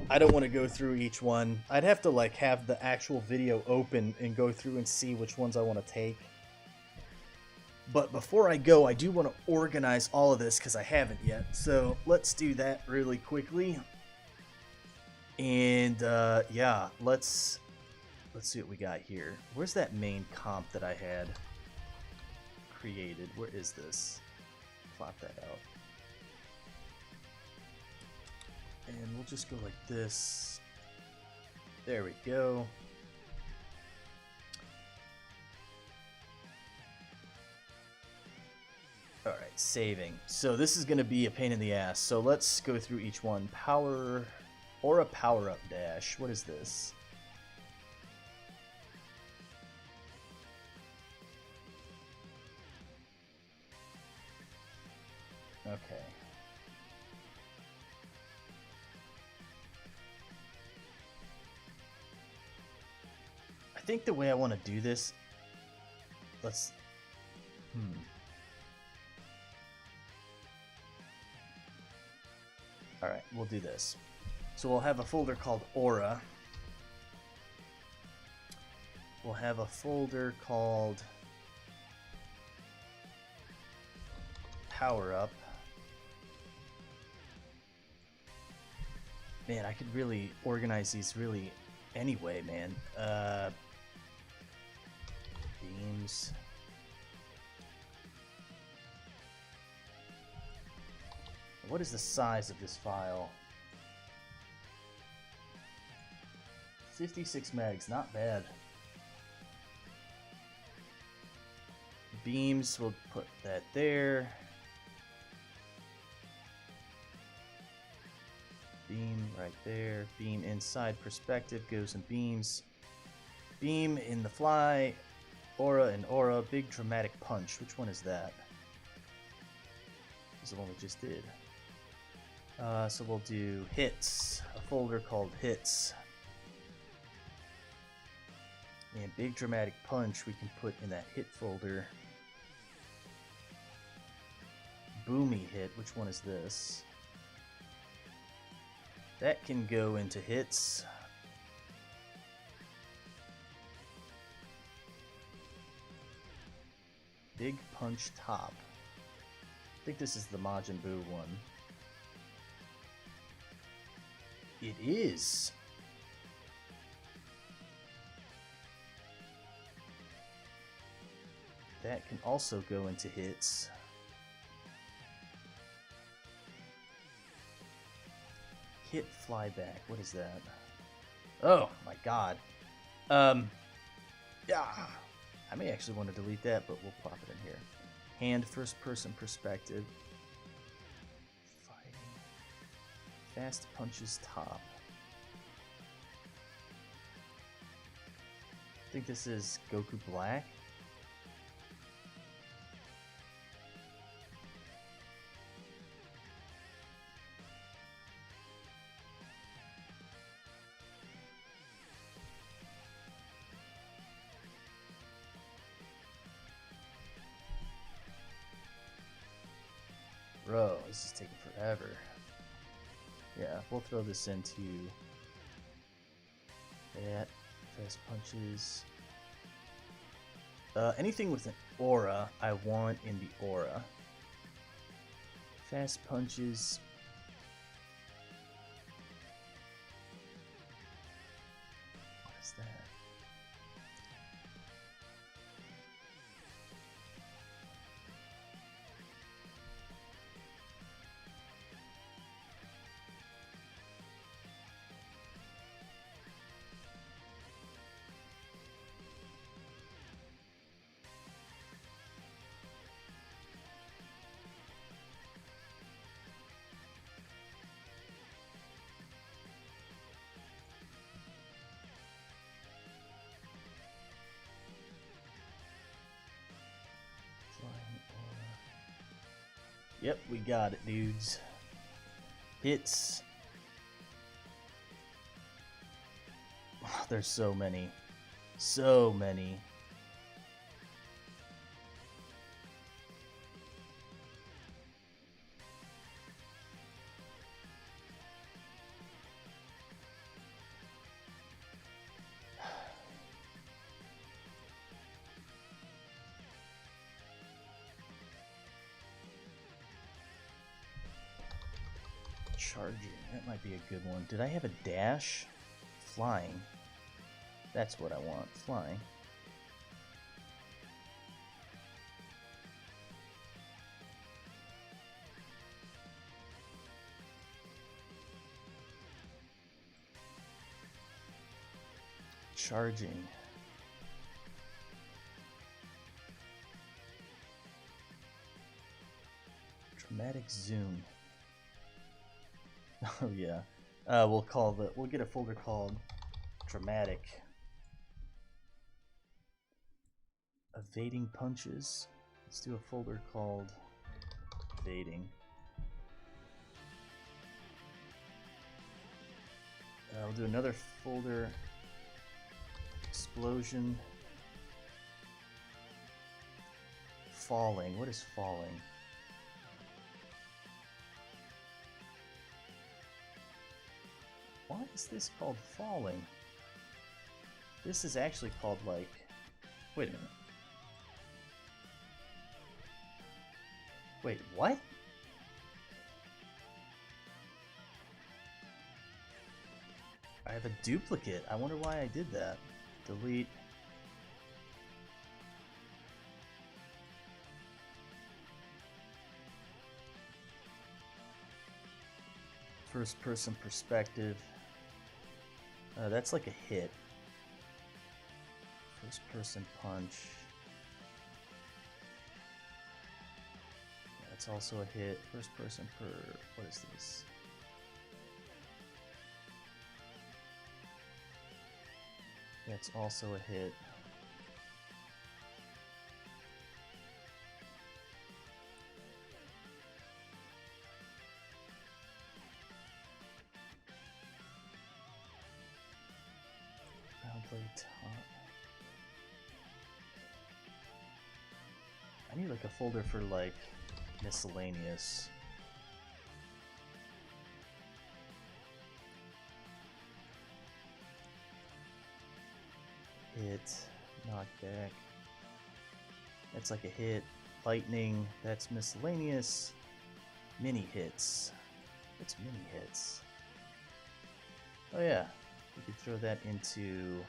I don't want to go through each one. I'd have to like have the actual video open and go through and see which ones I want to take. But before I go, I do want to organize all of this because I haven't yet. So let's do that really quickly. And yeah, let's see what we got here. Where's that main comp that I had created? Where is this? Plot that out. And we'll just go like this. There we go. Alright, saving. So this is going to be a pain in the ass. So let's go through each one. Power or a power-up dash. What is this? Okay. I think the way I want to do this, let's, Alright, we'll do this. So we'll have a folder called Aura. We'll have a folder called Power Up. Man, I could really organize these really anyway, man. Beams. What is the size of this file? 56 megs, not bad. Beams, we'll put that there. Beam right there. Beam inside perspective goes in beams. Beam in the fly. Aura and aura. Big dramatic punch. Which one is that? This is the one we just did. So we'll do hits. A folder called hits. And big dramatic punch we can put in that hit folder. Boomy hit. Which one is this? That can go into hits. Big punch top. I think this is the Majin Buu one. It is. That can also go into hits. Hit flyback. What is that? Oh my god. Yeah. I may actually want to delete that, but we'll plop it in here. Hand first person perspective. Fighting. Fast punches top. I think this is Goku Black. Bro, this is taking forever. Yeah, we'll throw this into that. Fast punches. Anything with an aura, I want in the aura. Fast punches. What is that? Yep, we got it, dudes. Hits. Oh, there's so many. So many. Charging, that might be a good one. Did I have a dash? Flying. That's what I want, flying. Charging. Dramatic zoom. Oh yeah. We'll get a folder called dramatic. Evading punches. Let's do a folder called evading. We'll do another folder, explosion. Falling. What is falling? Why is this called falling? This is actually called like... Wait a minute. Wait, what? I have a duplicate. I wonder why I did that. Delete. First person perspective. That's like a hit. First person punch. That's also a hit. First person per... What is this? That's also a hit. Round blade top. I need like a folder for like miscellaneous. Hit, knockback. That's like a hit. Lightning, that's miscellaneous. Mini hits. What's mini hits? Oh yeah, we could throw that into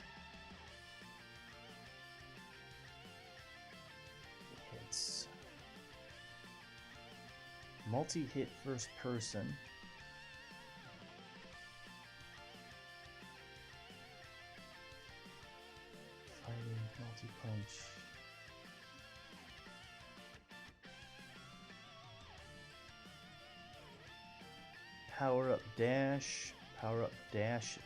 hits. Multi-hit first person. Fighting, multi-punch. Power up dash, power up dash,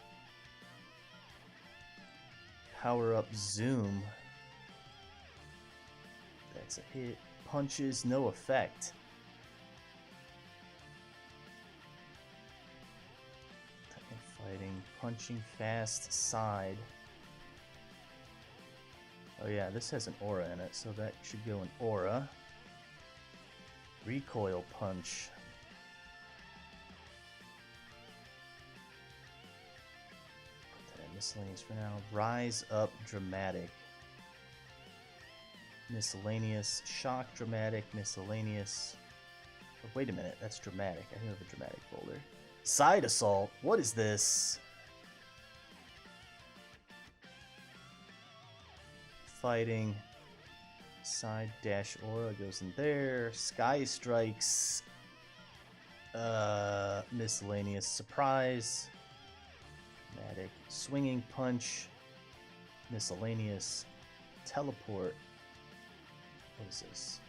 power up zoom. That's a hit. Punches, no effect. Fighting, punching fast, side. Oh yeah, this has an aura in it, so that should go in aura. Recoil punch. Put that in miscellaneous for now. Rise up dramatic. Miscellaneous. Shock dramatic. Miscellaneous. Oh, wait a minute, that's dramatic. I do have a dramatic folder. Side assault. What is this? Fighting. Side dash aura goes in there. Sky strikes. Miscellaneous surprise. Dramatic. Swinging punch. Miscellaneous. Teleport. What is this?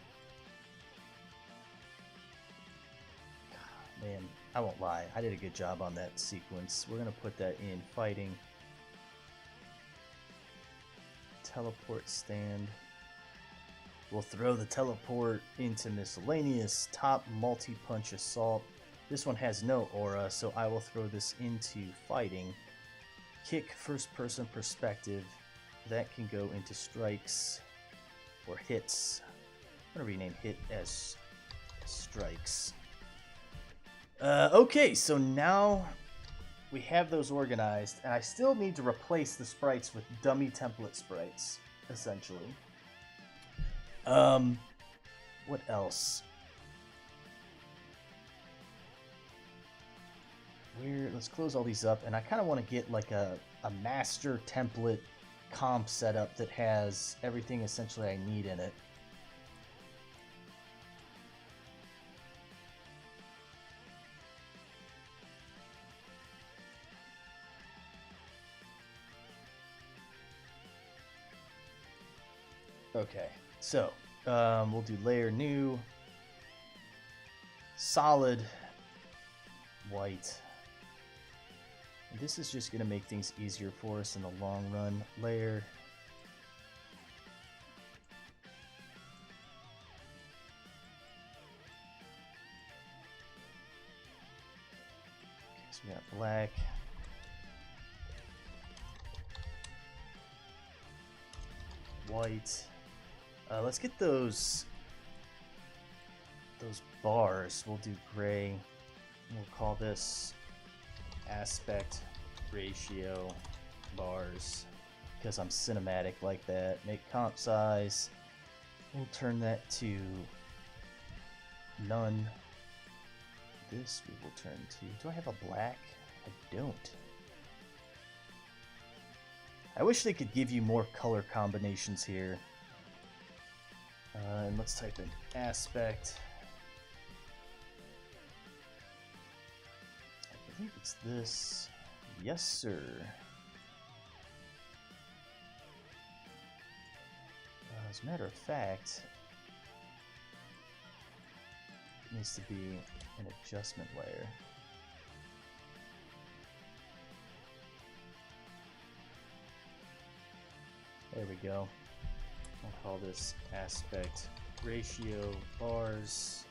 God, man, I won't lie. I did a good job on that sequence. We're gonna put that in fighting. Teleport stand. We'll throw the teleport into miscellaneous. Top multi-punch assault. This one has no aura, so I will throw this into fighting. Kick first person perspective. That can go into strikes or hits. I'm gonna rename hit as strikes. Okay, so now we have those organized, and I still need to replace the sprites with dummy template sprites, essentially. What else? let's close all these up, and I kind of want to get like a master template comp setup that has everything essentially I need in it. Okay, so we'll do layer new, solid white. And this is just going to make things easier for us in the long run. Layer. Okay, so we got black. White. Let's get those bars. We'll do gray. We'll call this aspect ratio bars because I'm cinematic like that. Make comp size. We'll turn that to none. This we will turn to. Do I have a black? I don't. I wish they could give you more color combinations here. And let's type in aspect. I believe it's this. Yes, sir. As a matter of fact, it needs to be an adjustment layer. There we go. I'll call this aspect ratio bars.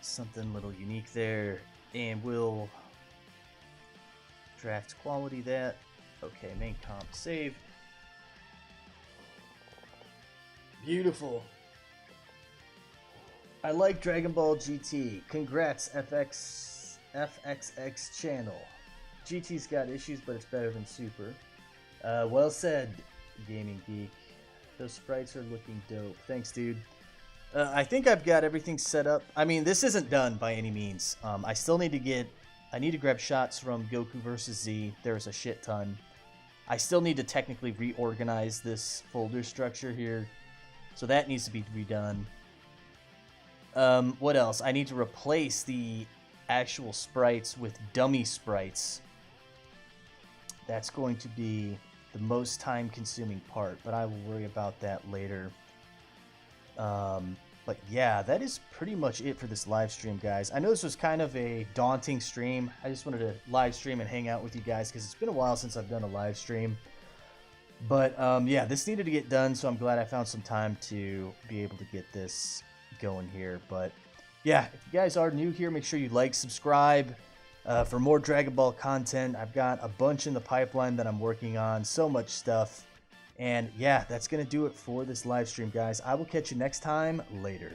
Something a little unique there. And we'll draft quality that. Okay, main comp save. Beautiful. I like Dragon Ball GT. Congrats, FXX channel. GT's got issues, but it's better than Super. Well said, Gaming Geek. Those sprites are looking dope. Thanks, dude. I think I've got everything set up. I mean, this isn't done by any means. I still need to get... I need to grab shots from Goku versus Z. There's a shit ton. I still need to technically reorganize this folder structure here. So that needs to be redone. What else? I need to replace the actual sprites with dummy sprites. That's going to be the most time-consuming part, but I will worry about that later. But yeah, that is pretty much it for this live stream, guys. I know this was kind of a daunting stream. I just wanted to live stream and hang out with you guys because it's been a while since I've done a live stream. But yeah, this needed to get done, so I'm glad I found some time to be able to get this going here. But yeah, if you guys are new here, make sure you like, subscribe for more Dragon Ball content. I've got a bunch in the pipeline that I'm working on, so much stuff. And yeah, that's going to do it for this live stream, guys. I will catch you next time. Later.